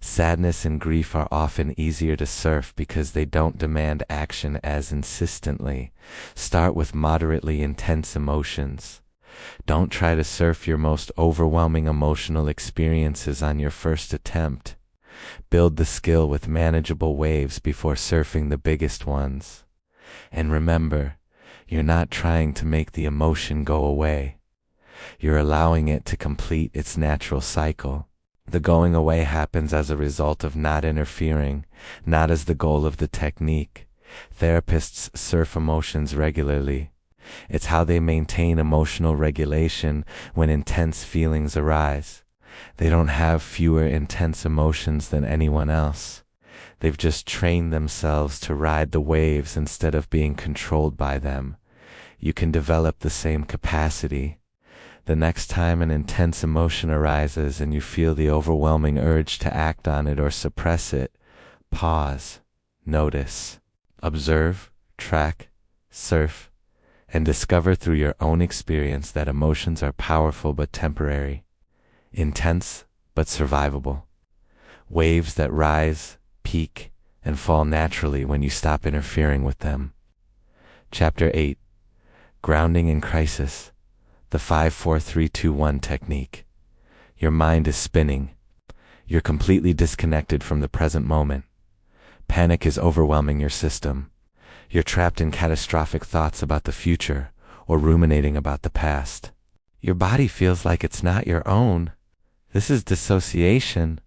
Sadness and grief are often easier to surf because they don't demand action as insistently. Start with moderately intense emotions. Don't try to surf your most overwhelming emotional experiences on your first attempt. Build the skill with manageable waves before surfing the biggest ones. And remember, you're not trying to make the emotion go away. You're allowing it to complete its natural cycle. The going away happens as a result of not interfering, not as the goal of the technique. Therapists surf emotions regularly. It's how they maintain emotional regulation when intense feelings arise. They don't have fewer intense emotions than anyone else. They've just trained themselves to ride the waves instead of being controlled by them. You can develop the same capacity. The next time an intense emotion arises and you feel the overwhelming urge to act on it or suppress it, pause, notice, observe, track, surf, and discover through your own experience that emotions are powerful but temporary, intense but survivable, waves that rise, peak, and fall naturally when you stop interfering with them. Chapter 8. Grounding in Crisis. The 5-4-3-2-1 technique. Your mind is spinning. You're completely disconnected from the present moment. Panic is overwhelming your system. You're trapped in catastrophic thoughts about the future or ruminating about the past. Your body feels like it's not your own. This is dissociation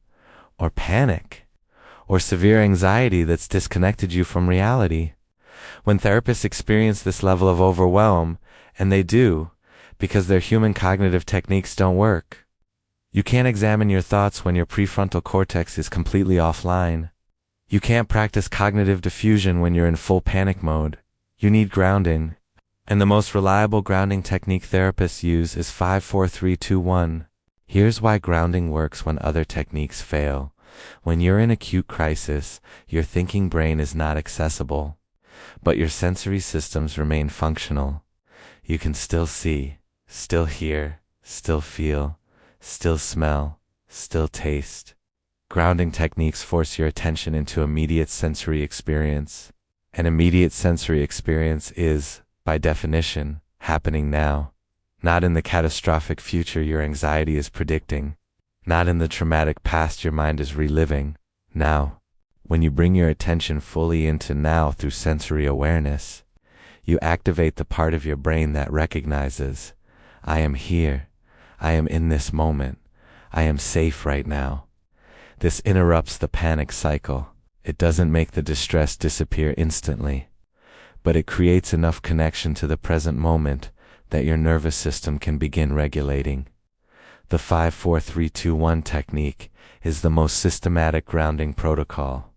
or panic or severe anxiety that's disconnected you from reality. When therapists experience this level of overwhelm, and they do, because their human cognitive techniques don't work. You can't examine your thoughts when your prefrontal cortex is completely offline. You can't practice cognitive diffusion when you're in full panic mode. You need grounding. And the most reliable grounding technique therapists use is 5-4-3-2-1. Here's why grounding works when other techniques fail. When you're in acute crisis, your thinking brain is not accessible, but your sensory systems remain functional. You can still see, still hear, still feel, still smell, still taste. Grounding techniques force your attention into immediate sensory experience. An immediate sensory experience is, by definition, happening now, not in the catastrophic future your anxiety is predicting, not in the traumatic past your mind is reliving. Now, when you bring your attention fully into now through sensory awareness, you activate the part of your brain that recognizes, I am here, I am in this moment, I am safe right now. This interrupts the panic cycle. It doesn't make the distress disappear instantly, but it creates enough connection to the present moment that your nervous system can begin regulating. The 5-4-3-2-1 technique is the most systematic grounding protocol.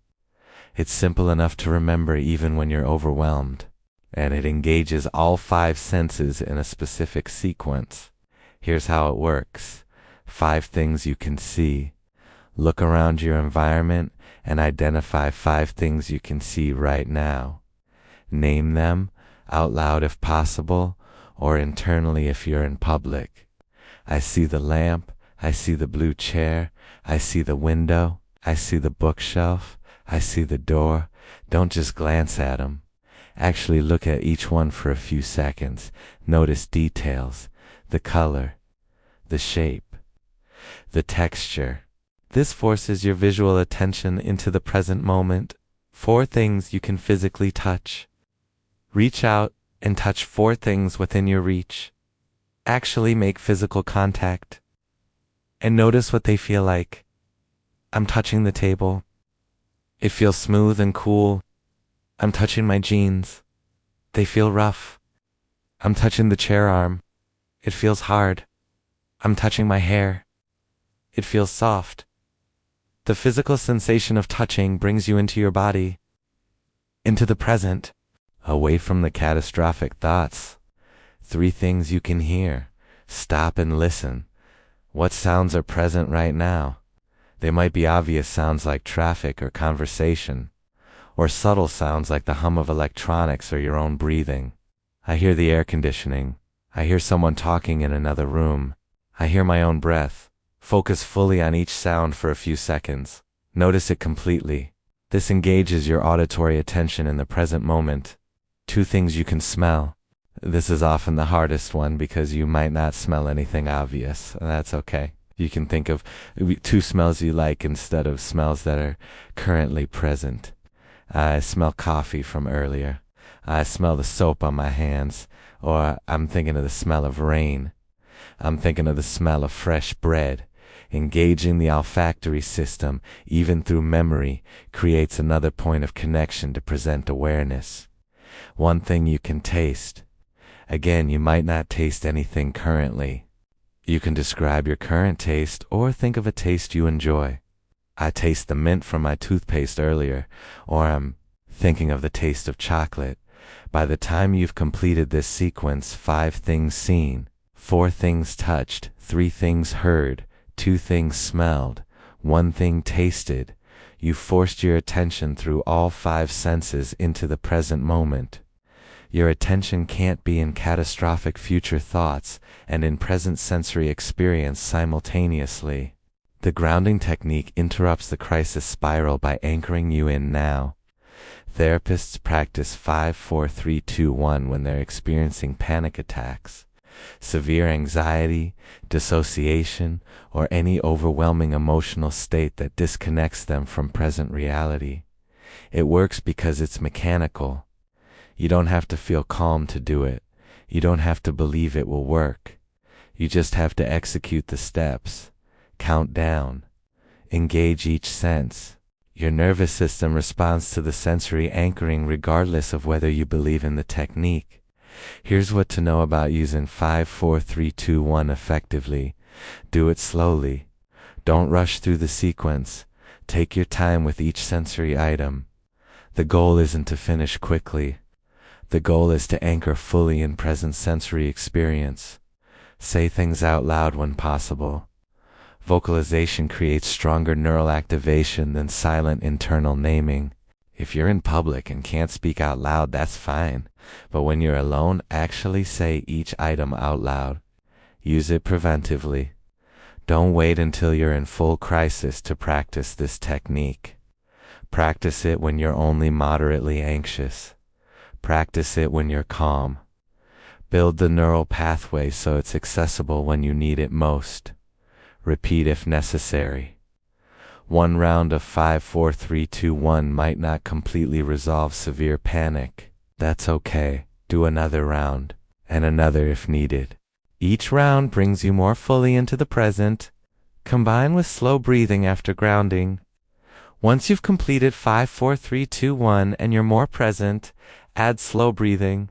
It's simple enough to remember even when you're overwhelmed, and it engages all 5 senses in a specific sequence. Here's how it works. 5 things you can see. Look around your environment and identify 5 things you can see right now. Name them out loud if possible, or internally if you're in public. I see the lamp, I see the blue chair, I see the window, I see the bookshelf, I see the door. Don't just glance at them. Actually look at each one for a few seconds. Notice details, the color, the shape, the texture. This forces your visual attention into the present moment. 4 things you can physically touch. Reach out and touch 4 things within your reach. Actually make physical contact and notice what they feel like. I'm touching the table. It feels smooth and cool. I'm touching my jeans. They feel rough. I'm touching the chair arm. It feels hard. I'm touching my hair. It feels soft. The physical sensation of touching brings you into your body, into the present, away from the catastrophic thoughts. 3 things you can hear. Stop and listen. What sounds are present right now? They might be obvious sounds like traffic or conversation, or subtle sounds like the hum of electronics or your own breathing. I hear the air conditioning. I hear someone talking in another room. I hear my own breath. Focus fully on each sound for a few seconds. Notice it completely. This engages your auditory attention in the present moment. 2 things you can smell. This is often the hardest one because you might not smell anything obvious. That's okay. You can think of 2 smells you like instead of smells that are currently present. I smell coffee from earlier. I smell the soap on my hands. Or I'm thinking of the smell of rain. I'm thinking of the smell of fresh bread. Engaging the olfactory system, even through memory, creates another point of connection to present awareness. 1 thing you can taste. Again, you might not taste anything currently. You can describe your current taste or think of a taste you enjoy. I taste the mint from my toothpaste earlier, or I'm thinking of the taste of chocolate. By the time you've completed this sequence, 5 things seen, 4 things touched, 3 things heard, 2 things smelled, 1 thing tasted, you forced your attention through all 5 senses into the present moment. Your attention can't be in catastrophic future thoughts and in present sensory experience simultaneously. The grounding technique interrupts the crisis spiral by anchoring you in now. Therapists practice 5-4-3-2-1 when they're experiencing panic attacks, severe anxiety, dissociation, or any overwhelming emotional state that disconnects them from present reality. It works because it's mechanical. You don't have to feel calm to do it. You don't have to believe it will work. You just have to execute the steps. Count down. Engage each sense. Your nervous system responds to the sensory anchoring regardless of whether you believe in the technique. Here's what to know about using 5-4-3-2-1 effectively. Do it slowly. Don't rush through the sequence. Take your time with each sensory item. The goal isn't to finish quickly. The goal is to anchor fully in present sensory experience. Say things out loud when possible. Vocalization creates stronger neural activation than silent internal naming. If you're in public and can't speak out loud, that's fine. But when you're alone, actually say each item out loud. Use it preventively. Don't wait until you're in full crisis to practice this technique. Practice it when you're only moderately anxious. Practice it when you're calm. Build the neural pathway so it's accessible when you need it most. Repeat if necessary. One round of 5, 4, 3, 2, 1 might not completely resolve severe panic. That's okay. Do another round, and another if needed. Each round brings you more fully into the present. Combine with slow breathing after grounding. Once you've completed 5, 4, 3, 2, 1 and you're more present, add slow breathing.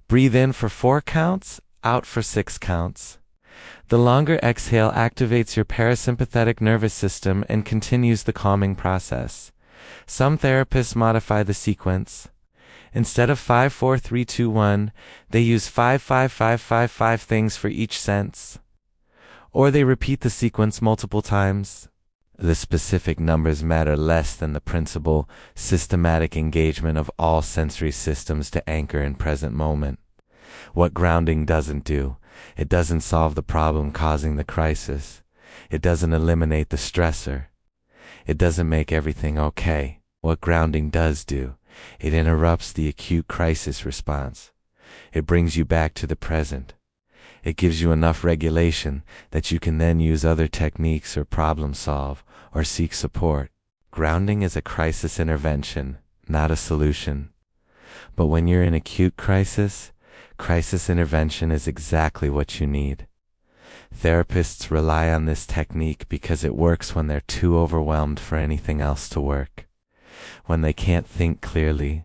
Breathe in for 4 counts, out for 6 counts. The longer exhale activates your parasympathetic nervous system and continues the calming process. Some therapists modify the sequence. Instead of 5, 4, 3, 2, 1, they use 5, 5, 5, 5, 5 things for each sense. Or they repeat the sequence multiple times. The specific numbers matter less than the principle, systematic engagement of all sensory systems to anchor in present moment. What grounding doesn't do, it doesn't solve the problem causing the crisis. It doesn't eliminate the stressor. It doesn't make everything okay. What grounding does do, it interrupts the acute crisis response. It brings you back to the present. It gives you enough regulation that you can then use other techniques or problem solve or seek support. Grounding is a crisis intervention, not a solution. But when you're in acute crisis intervention is exactly what you need. Therapists rely on this technique because it works when they're too overwhelmed for anything else to work. When they can't think clearly,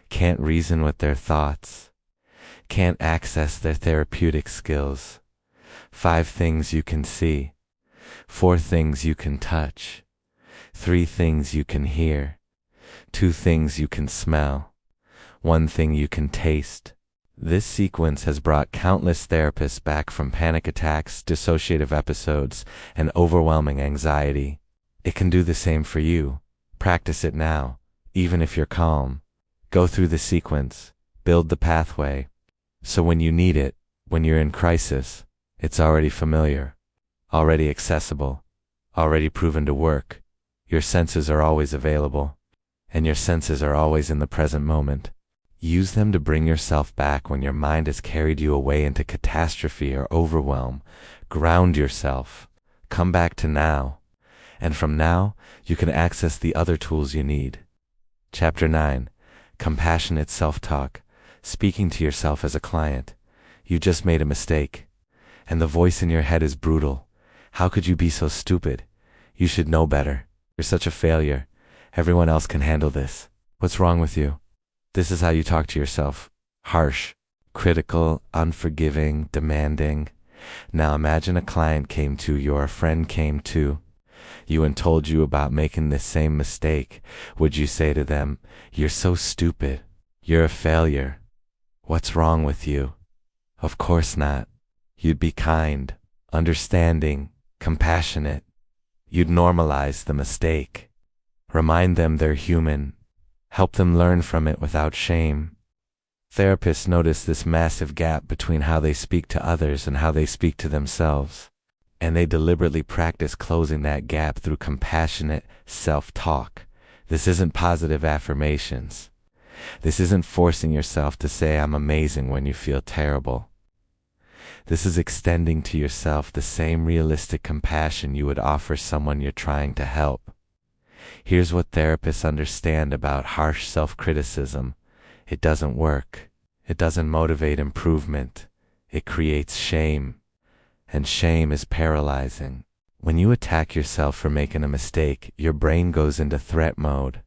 can't reason with their thoughts, can't access their therapeutic skills. 5 things you can see, 4 things you can touch, 3 things you can hear, 2 things you can smell, 1 thing you can taste. This sequence has brought countless therapists back from panic attacks, dissociative episodes, and overwhelming anxiety. It can do the same for you. Practice it now, even if you're calm. Go through the sequence, build the pathway, so when you need it, when you're in crisis, it's already familiar, already accessible, already proven to work. Your senses are always available, and your senses are always in the present moment. Use them to bring yourself back when your mind has carried you away into catastrophe or overwhelm. Ground yourself. Come back to now. And from now, you can access the other tools you need. Chapter 9. Compassionate Self-Talk. Speaking to yourself as a client. You just made a mistake. And the voice in your head is brutal. How could you be so stupid? You should know better. You're such a failure. Everyone else can handle this. What's wrong with you? This is how you talk to yourself. Harsh, critical, unforgiving, demanding. Now imagine a client came to you or a friend came to you and told you about making this same mistake. Would you say to them, "You're so stupid. You're a failure. What's wrong with you?" Of course not. You'd be kind, understanding, compassionate. You'd normalize the mistake. Remind them they're human. Help them learn from it without shame. Therapists notice this massive gap between how they speak to others and how they speak to themselves. And they deliberately practice closing that gap through compassionate self-talk. This isn't positive affirmations. This isn't forcing yourself to say "I'm amazing" when you feel terrible. This is extending to yourself the same realistic compassion you would offer someone you're trying to help. Here's what therapists understand about harsh self-criticism. It doesn't work. It doesn't motivate improvement. It creates shame. And shame is paralyzing. When you attack yourself for making a mistake, your brain goes into threat mode.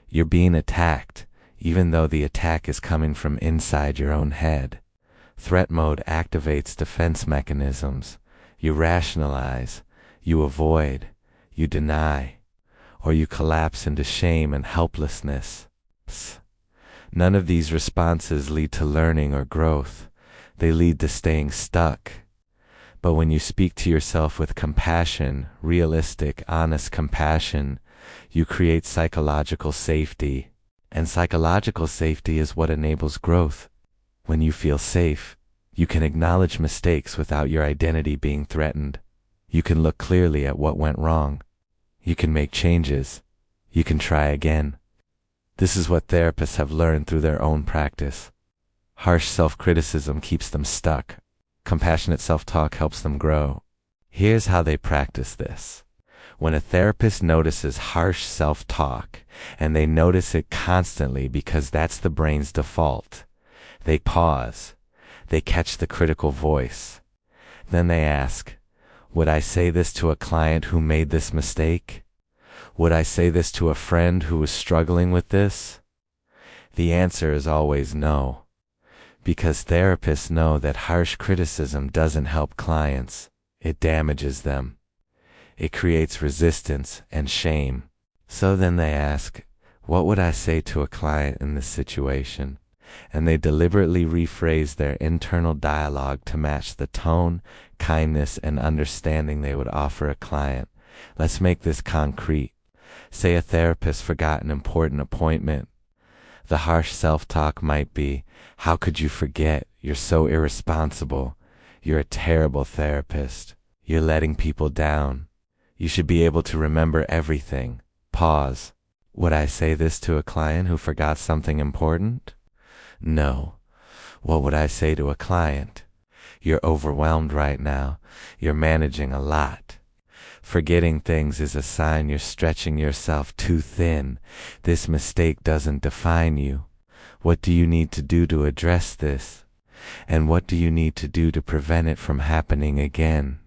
You're being attacked, even though the attack is coming from inside your own head. Threat mode activates defense mechanisms. You rationalize, you avoid, you deny. or you collapse into shame and helplessness. None of these responses lead to learning or growth. They lead to staying stuck. But when you speak to yourself with compassion, realistic, honest compassion, you create psychological safety. And psychological safety is what enables growth. When you feel safe, you can acknowledge mistakes without your identity being threatened. You can look clearly at what went wrong. You can make changes. You can try again. This is what therapists have learned through their own practice. Harsh self-criticism keeps them stuck. Compassionate self-talk helps them grow. Here's how they practice this. When a therapist notices harsh self-talk, and they notice it constantly because that's the brain's default, they pause. They catch the critical voice. Then they ask, would I say this to a client who made this mistake? Would I say this to a friend who was struggling with this? The answer is always no. Because therapists know that harsh criticism doesn't help clients. It damages them. It creates resistance and shame. So then they ask, what would I say to a client in this situation? And they deliberately rephrase their internal dialogue to match the tone, kindness, and understanding they would offer a client. Let's make this concrete. Say a therapist forgot an important appointment. The harsh self-talk might be, how could you forget? You're so irresponsible. You're a terrible therapist. You're letting people down. You should be able to remember everything. Pause. Would I say this to a client who forgot something important? No. What would I say to a client? You're overwhelmed right now. You're managing a lot. Forgetting things is a sign you're stretching yourself too thin. This mistake doesn't define you. What do you need to do to address this? And what do you need to do to prevent it from happening again?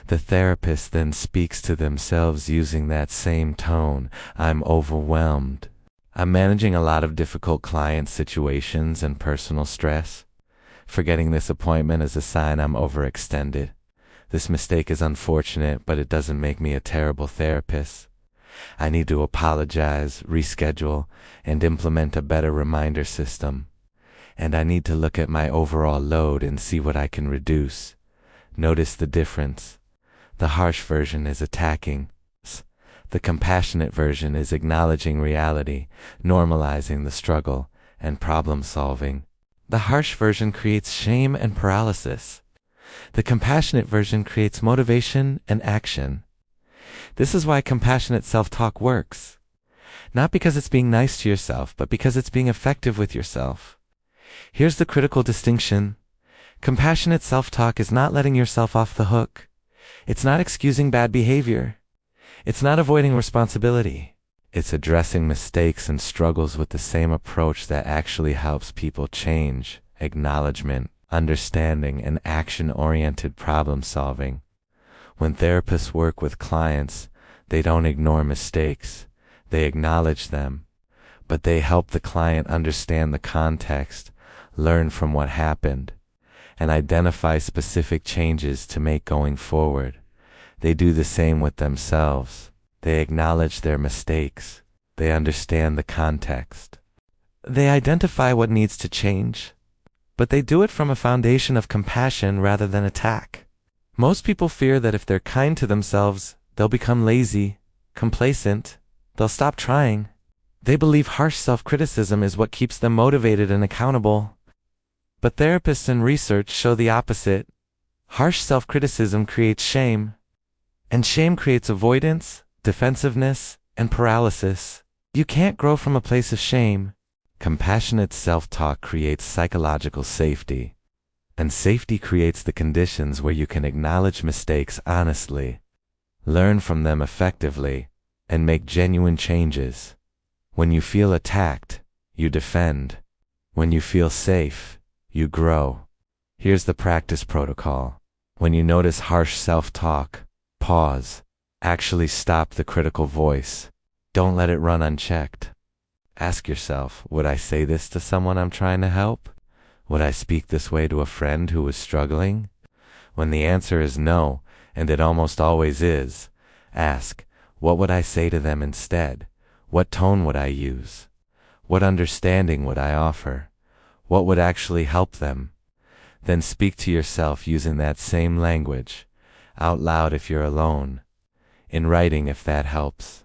The therapist then speaks to themselves using that same tone. I'm overwhelmed. I'm managing a lot of difficult client situations and personal stress. Forgetting this appointment is a sign I'm overextended. This mistake is unfortunate, but it doesn't make me a terrible therapist. I need to apologize, reschedule, and implement a better reminder system. And I need to look at my overall load and see what I can reduce. Notice the difference. The harsh version is attacking. The compassionate version is acknowledging reality, normalizing the struggle, and problem solving. The harsh version creates shame and paralysis. The compassionate version creates motivation and action. This is why compassionate self-talk works. Not because it's being nice to yourself, but because it's being effective with yourself. Here's the critical distinction. Compassionate self-talk is not letting yourself off the hook. It's not excusing bad behavior. It's not avoiding responsibility. It's addressing mistakes and struggles with the same approach that actually helps people change: acknowledgement, understanding, and action-oriented problem-solving. When therapists work with clients, they don't ignore mistakes. They acknowledge them. But they help the client understand the context, learn from what happened, and identify specific changes to make going forward. They do the same with themselves. They acknowledge their mistakes. They understand the context. They identify what needs to change, but they do it from a foundation of compassion rather than attack. Most people fear that if they're kind to themselves, they'll become lazy, complacent, they'll stop trying. They believe harsh self-criticism is what keeps them motivated and accountable. But therapists and research show the opposite. Harsh self-criticism creates shame, and shame creates avoidance, defensiveness, and paralysis. You can't grow from a place of shame. Compassionate self-talk creates psychological safety, and safety creates the conditions where you can acknowledge mistakes honestly, learn from them effectively, and make genuine changes. When you feel attacked, you defend. When you feel safe, you grow. Here's the practice protocol. When you notice harsh self-talk, pause. Actually stop the critical voice. Don't let it run unchecked. Ask yourself, would I say this to someone I'm trying to help? Would I speak this way to a friend who was struggling? When the answer is no, and it almost always is, ask, What would I say to them instead? What tone would I use? What understanding would I offer? What would actually help them? Then speak to yourself using that same language, out loud if you're alone, in writing if that helps.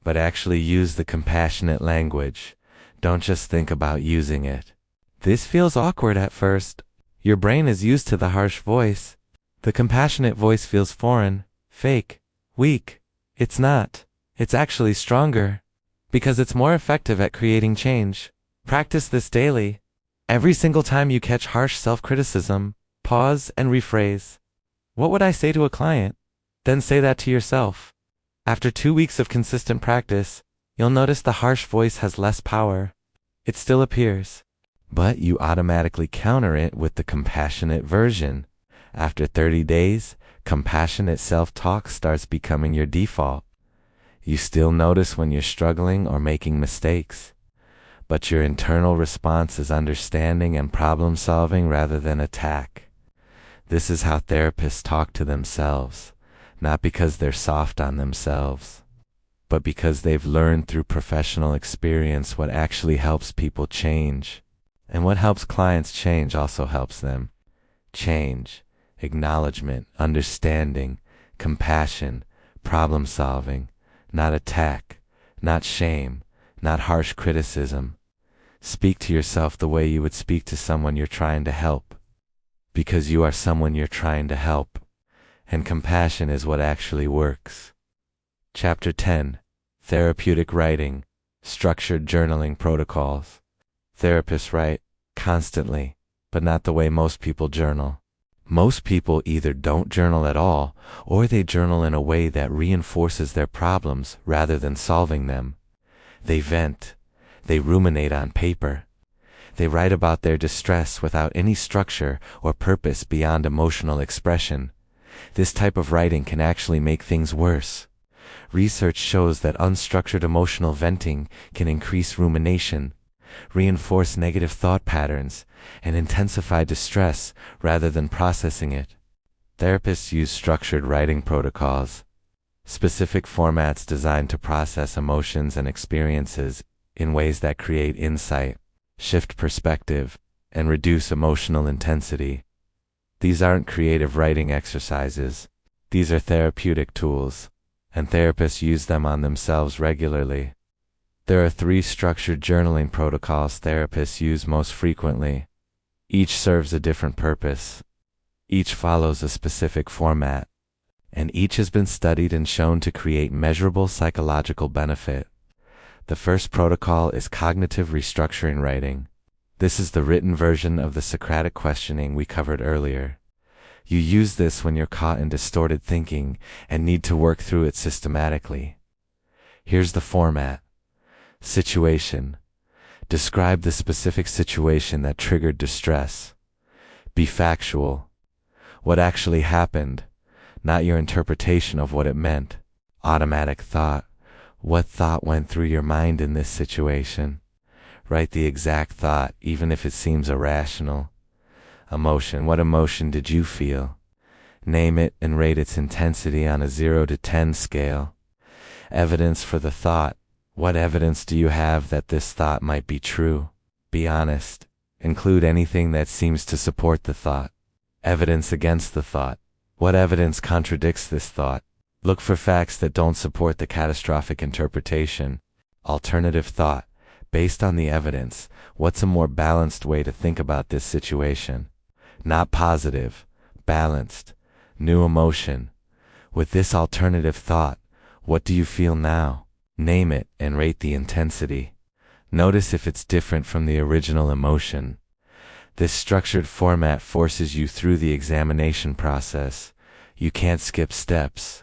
But actually use the compassionate language. Don't just think about using it. This feels awkward at first. Your brain is used to the harsh voice. The compassionate voice feels foreign, fake, weak. It's not. It's actually stronger. Because it's more effective at creating change. Practice this daily. Every single time you catch harsh self-criticism, pause and rephrase. What would I say to a client? Then say that to yourself. After 2 weeks of consistent practice, you'll notice the harsh voice has less power. It still appears, but you automatically counter it with the compassionate version. After 30 days, compassionate self-talk starts becoming your default. You still notice when you're struggling or making mistakes, but your internal response is understanding and problem-solving rather than attack. This is how therapists talk to themselves, not because they're soft on themselves, but because they've learned through professional experience what actually helps people change. And what helps clients change also helps them change. Acknowledgement, understanding, compassion, problem-solving, not attack, not shame, not harsh criticism. Speak to yourself the way you would speak to someone you're trying to help, because you are someone you're trying to help, and compassion is what actually works. Chapter 10. Therapeutic Writing, Structured Journaling Protocols. Therapists write constantly, but not the way most people journal. Most people either don't journal at all, or they journal in a way that reinforces their problems rather than solving them. They vent. They ruminate on paper. They write about their distress without any structure or purpose beyond emotional expression. This type of writing can actually make things worse. Research shows that unstructured emotional venting can increase rumination, reinforce negative thought patterns, and intensify distress rather than processing it. Therapists use structured writing protocols, specific formats designed to process emotions and experiences in ways that create insight, shift perspective, and reduce emotional intensity. These aren't creative writing exercises. These are therapeutic tools, and therapists use them on themselves regularly. There are 3 structured journaling protocols therapists use most frequently. Each serves a different purpose. Each follows a specific format, and each has been studied and shown to create measurable psychological benefit. The first protocol is cognitive restructuring writing. This is the written version of the Socratic questioning we covered earlier. You use this when you're caught in distorted thinking and need to work through it systematically. Here's the format. Situation. Describe the specific situation that triggered distress. Be factual. What actually happened, not your interpretation of what it meant. Automatic thought. What thought went through your mind in this situation? Write the exact thought, even if it seems irrational. Emotion. What emotion did you feel? Name it and rate its intensity on a 0 to 10 scale. Evidence for the thought. What evidence do you have that this thought might be true? Be honest. Include anything that seems to support the thought. Evidence against the thought. What evidence contradicts this thought? Look for facts that don't support the catastrophic interpretation. Alternative thought. Based on the evidence, what's a more balanced way to think about this situation? Not positive, balanced. New emotion. With this alternative thought, what do you feel now? Name it and rate the intensity. Notice if it's different from the original emotion. This structured format forces you through the examination process. You can't skip steps.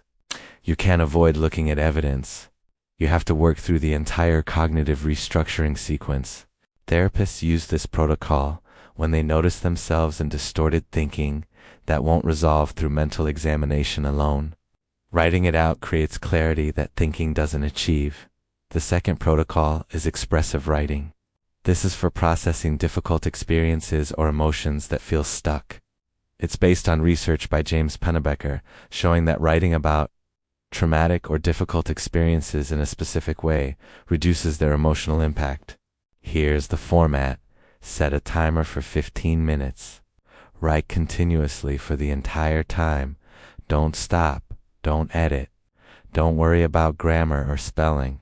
You can't avoid looking at evidence. You have to work through the entire cognitive restructuring sequence. Therapists use this protocol when they notice themselves in distorted thinking that won't resolve through mental examination alone. Writing it out creates clarity that thinking doesn't achieve. The second protocol is expressive writing. This is for processing difficult experiences or emotions that feel stuck. It's based on research by James Pennebecker, showing that writing about traumatic or difficult experiences in a specific way reduces their emotional impact. Here's the format. Set a timer for 15 minutes. Write continuously for the entire time. Don't stop. Don't edit. Don't worry about grammar or spelling.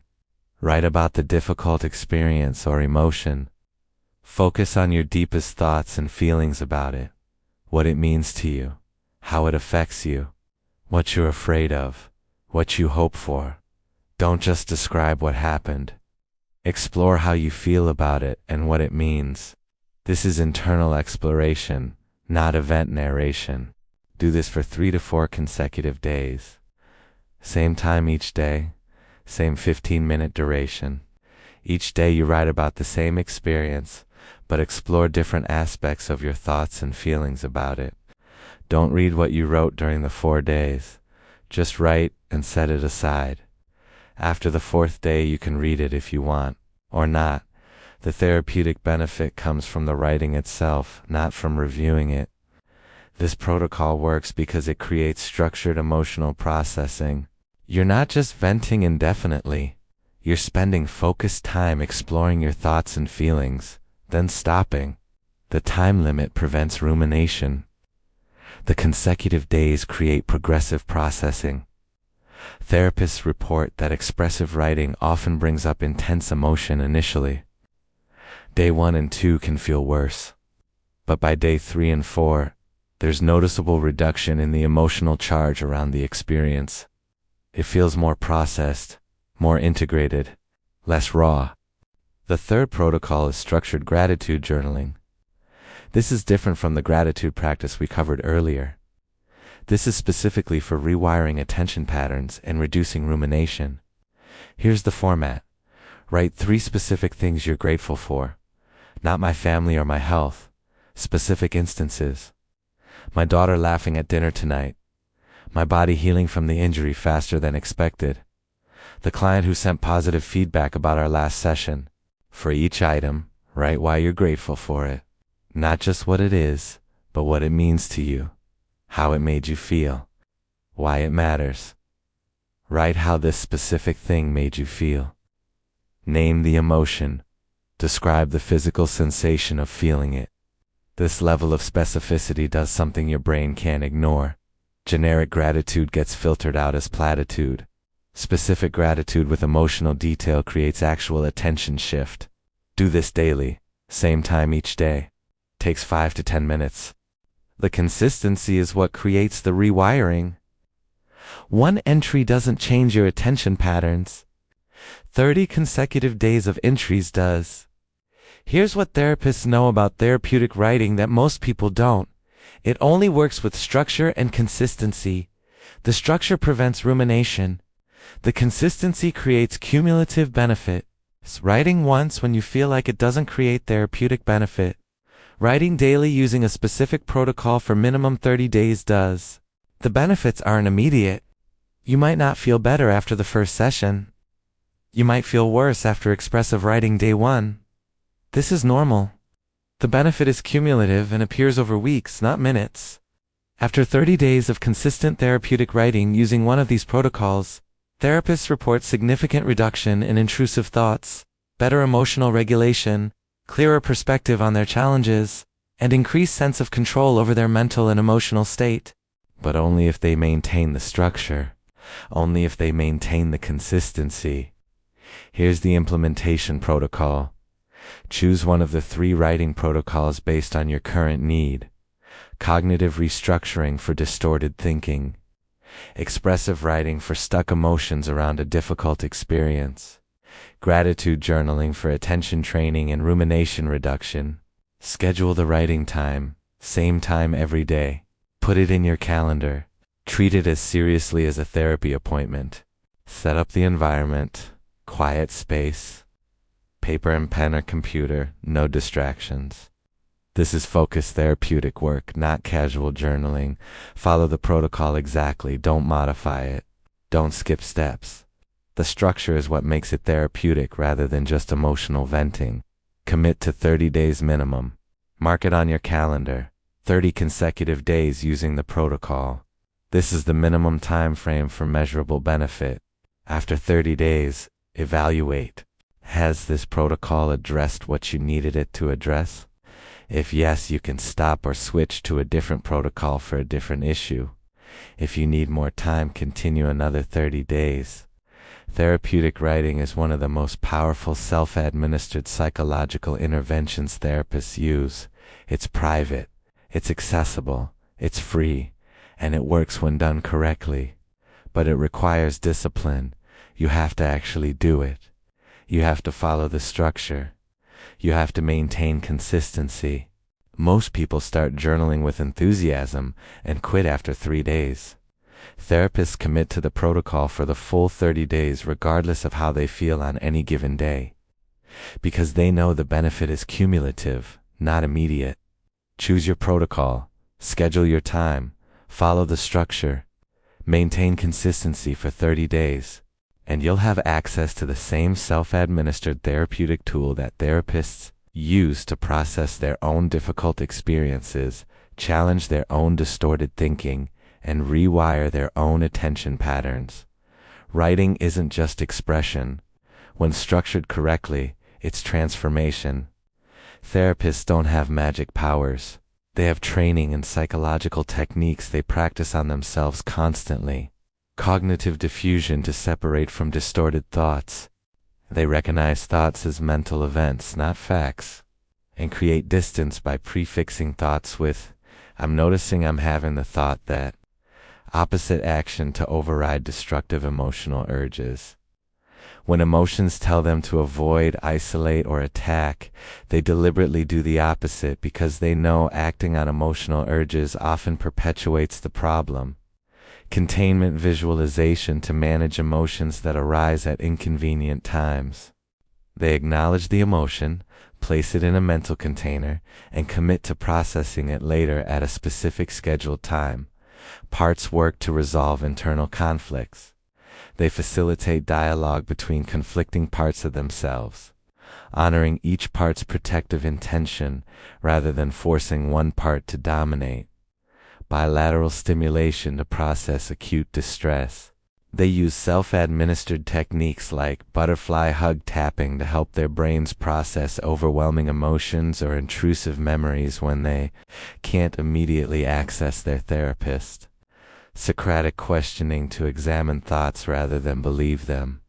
Write about the difficult experience or emotion. Focus on your deepest thoughts and feelings about it. What it means to you. How it affects you. What you're afraid of. What you hope for. Don't just describe what happened. Explore how you feel about it and what it means. This is internal exploration, not event narration. Do this for 3 to 4 consecutive days. Same time each day, same 15-minute duration. Each day you write about the same experience, but explore different aspects of your thoughts and feelings about it. Don't read what you wrote during the 4 days. Just write and set it aside. After the 4th day you can read it if you want, or not. The therapeutic benefit comes from the writing itself, not from reviewing it. This protocol works because it creates structured emotional processing. You're not just venting indefinitely. You're spending focused time exploring your thoughts and feelings, then stopping. The time limit prevents rumination. The consecutive days create progressive processing. Therapists report that expressive writing often brings up intense emotion initially. Day 1 and 2 can feel worse. But by day 3 and 4, there's noticeable reduction in the emotional charge around the experience. It feels more processed, more integrated, less raw. The third protocol is structured gratitude journaling. This is different from the gratitude practice we covered earlier. This is specifically for rewiring attention patterns and reducing rumination. Here's the format. Write 3 specific things you're grateful for. Not my family or my health. Specific instances. My daughter laughing at dinner tonight. My body healing from the injury faster than expected. The client who sent positive feedback about our last session. For each item, write why you're grateful for it. Not just what it is, but what it means to you. How it made you feel. Why it matters. Write how this specific thing made you feel. Name the emotion. Describe the physical sensation of feeling it. This level of specificity does something your brain can't ignore. Generic gratitude gets filtered out as platitude. Specific gratitude with emotional detail creates actual attention shift. Do this daily, same time each day. Takes 5 to 10 minutes. The consistency is what creates the rewiring. One entry doesn't change your attention patterns. 30 consecutive days of entries does. Here's what therapists know about therapeutic writing that most people don't. It only works with structure and consistency. The structure prevents rumination. The consistency creates cumulative benefit. Writing once when you feel like it doesn't create therapeutic benefit. Writing daily using a specific protocol for minimum 30 days does. The benefits aren't immediate. You might not feel better after the first session. You might feel worse after expressive writing day 1. This is normal. The benefit is cumulative and appears over weeks, not minutes. After 30 days of consistent therapeutic writing using one of these protocols, therapists report significant reduction in intrusive thoughts, better emotional regulation, clearer perspective on their challenges, and increased sense of control over their mental and emotional state. But only if they maintain the structure. Only if they maintain the consistency. Here's the implementation protocol. Choose one of the 3 writing protocols based on your current need. Cognitive restructuring for distorted thinking. Expressive writing for stuck emotions around a difficult experience. Gratitude journaling for attention training and rumination reduction. Schedule the writing time, same time every day. Put it in your calendar. Treat it as seriously as a therapy appointment. Set up the environment, quiet space, paper and pen or computer, no distractions. This is focused therapeutic work, not casual journaling. Follow the protocol exactly, don't modify it. Don't skip steps. The structure is what makes it therapeutic rather than just emotional venting. Commit to 30 days minimum. Mark it on your calendar. 30 consecutive days using the protocol. This is the minimum time frame for measurable benefit. After 30 days, evaluate. Has this protocol addressed what you needed it to address? If yes, you can stop or switch to a different protocol for a different issue. If you need more time, continue another 30 days. Therapeutic writing is one of the most powerful self-administered psychological interventions therapists use. It's private, it's accessible, it's free, and it works when done correctly. But it requires discipline. You have to actually do it. You have to follow the structure. You have to maintain consistency. Most people start journaling with enthusiasm and quit after 3 days. Therapists commit to the protocol for the full 30 days regardless of how they feel on any given day, because they know the benefit is cumulative, not immediate. Choose your protocol, schedule your time, follow the structure, maintain consistency for 30 days, and you'll have access to the same self-administered therapeutic tool that therapists use to process their own difficult experiences, challenge their own distorted thinking, and rewire their own attention patterns. Writing isn't just expression. When structured correctly, it's transformation. Therapists don't have magic powers. They have training and psychological techniques they practice on themselves constantly. Cognitive diffusion to separate from distorted thoughts. They recognize thoughts as mental events, not facts, and create distance by prefixing thoughts with, "I'm noticing I'm having the thought that." Opposite action to override destructive emotional urges. When emotions tell them to avoid, isolate, or attack, they deliberately do the opposite because they know acting on emotional urges often perpetuates the problem. Containment visualization to manage emotions that arise at inconvenient times. They acknowledge the emotion, place it in a mental container, and commit to processing it later at a specific scheduled time. Parts work to resolve internal conflicts. They facilitate dialogue between conflicting parts of themselves, honoring each part's protective intention rather than forcing one part to dominate. Bilateral stimulation to process acute distress. They use self-administered techniques like butterfly hug tapping to help their brains process overwhelming emotions or intrusive memories when they can't immediately access their therapist. Socratic questioning to examine thoughts rather than believe them.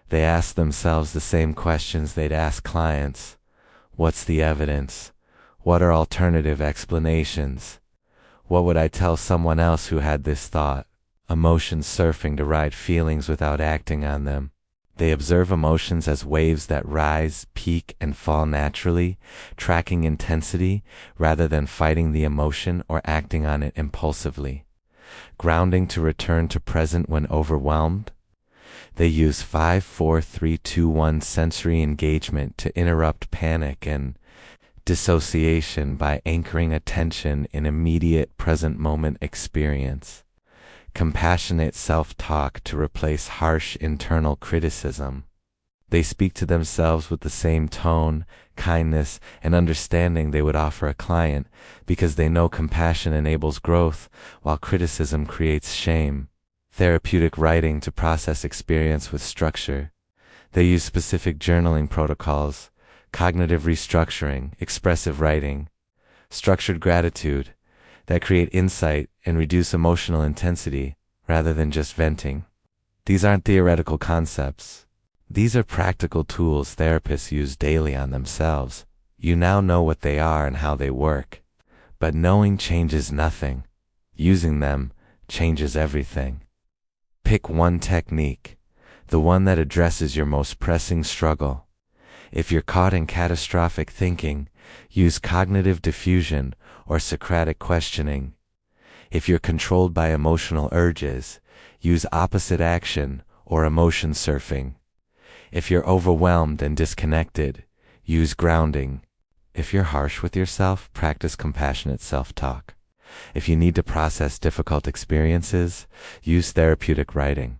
They ask themselves the same questions they'd ask clients. What's the evidence? What are alternative explanations? What would I tell someone else who had this thought? Emotion surfing to ride feelings without acting on them. They observe emotions as waves that rise, peak, and fall naturally, tracking intensity rather than fighting the emotion or acting on it impulsively. Grounding to return to present when overwhelmed. They use 5-4-3-2-1 sensory engagement to interrupt panic and dissociation by anchoring attention in immediate present moment experience. Compassionate self-talk to replace harsh internal criticism. They speak to themselves with the same tone, kindness, and understanding they would offer a client because they know compassion enables growth while criticism creates shame. Therapeutic writing to process experience with structure. They use specific journaling protocols, cognitive restructuring, expressive writing, structured gratitude that create insight and reduce emotional intensity rather than just venting. These aren't theoretical concepts. These are practical tools therapists use daily on themselves. You now know what they are and how they work. But knowing changes nothing. Using them changes everything. Pick one technique, the one that addresses your most pressing struggle. If you're caught in catastrophic thinking, use cognitive diffusion or Socratic questioning. If you're controlled by emotional urges, use opposite action or emotion surfing. If you're overwhelmed and disconnected, use grounding. If you're harsh with yourself, practice compassionate self-talk. If you need to process difficult experiences, use therapeutic writing.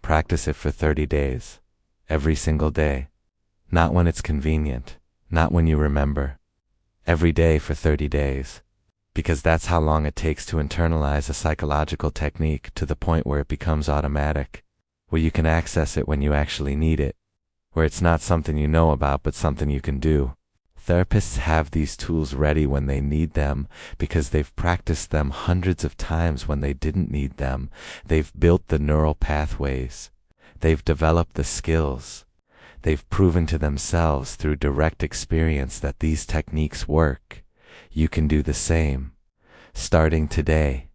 Practice it for 30 days, every single day. Not when it's convenient, not when you remember. Every day for 30 days. because that's how long it takes to internalize a psychological technique to the point where it becomes automatic, where you can access it when you actually need it, where it's not something you know about but something you can do. Therapists have these tools ready when they need them because they've practiced them hundreds of times when they didn't need them. They've built the neural pathways. They've developed the skills. They've proven to themselves through direct experience that these techniques work. You can do the same. Starting today,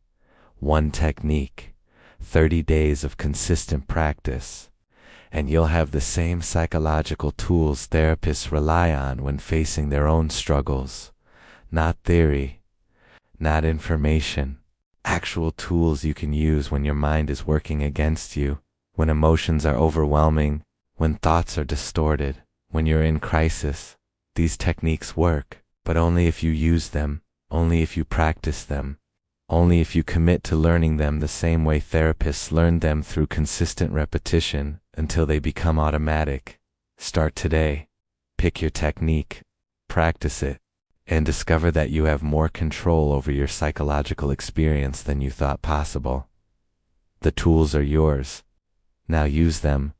one technique, 30 days of consistent practice, and you'll have the same psychological tools therapists rely on when facing their own struggles. Not theory, not information, actual tools you can use when your mind is working against you, when emotions are overwhelming, when thoughts are distorted, when you're in crisis. These techniques work, but only if you use them, only if you practice them, only if you commit to learning them the same way therapists learn them through consistent repetition until they become automatic. Start today. Pick your technique, practice it, and discover that you have more control over your psychological experience than you thought possible. The tools are yours. Now use them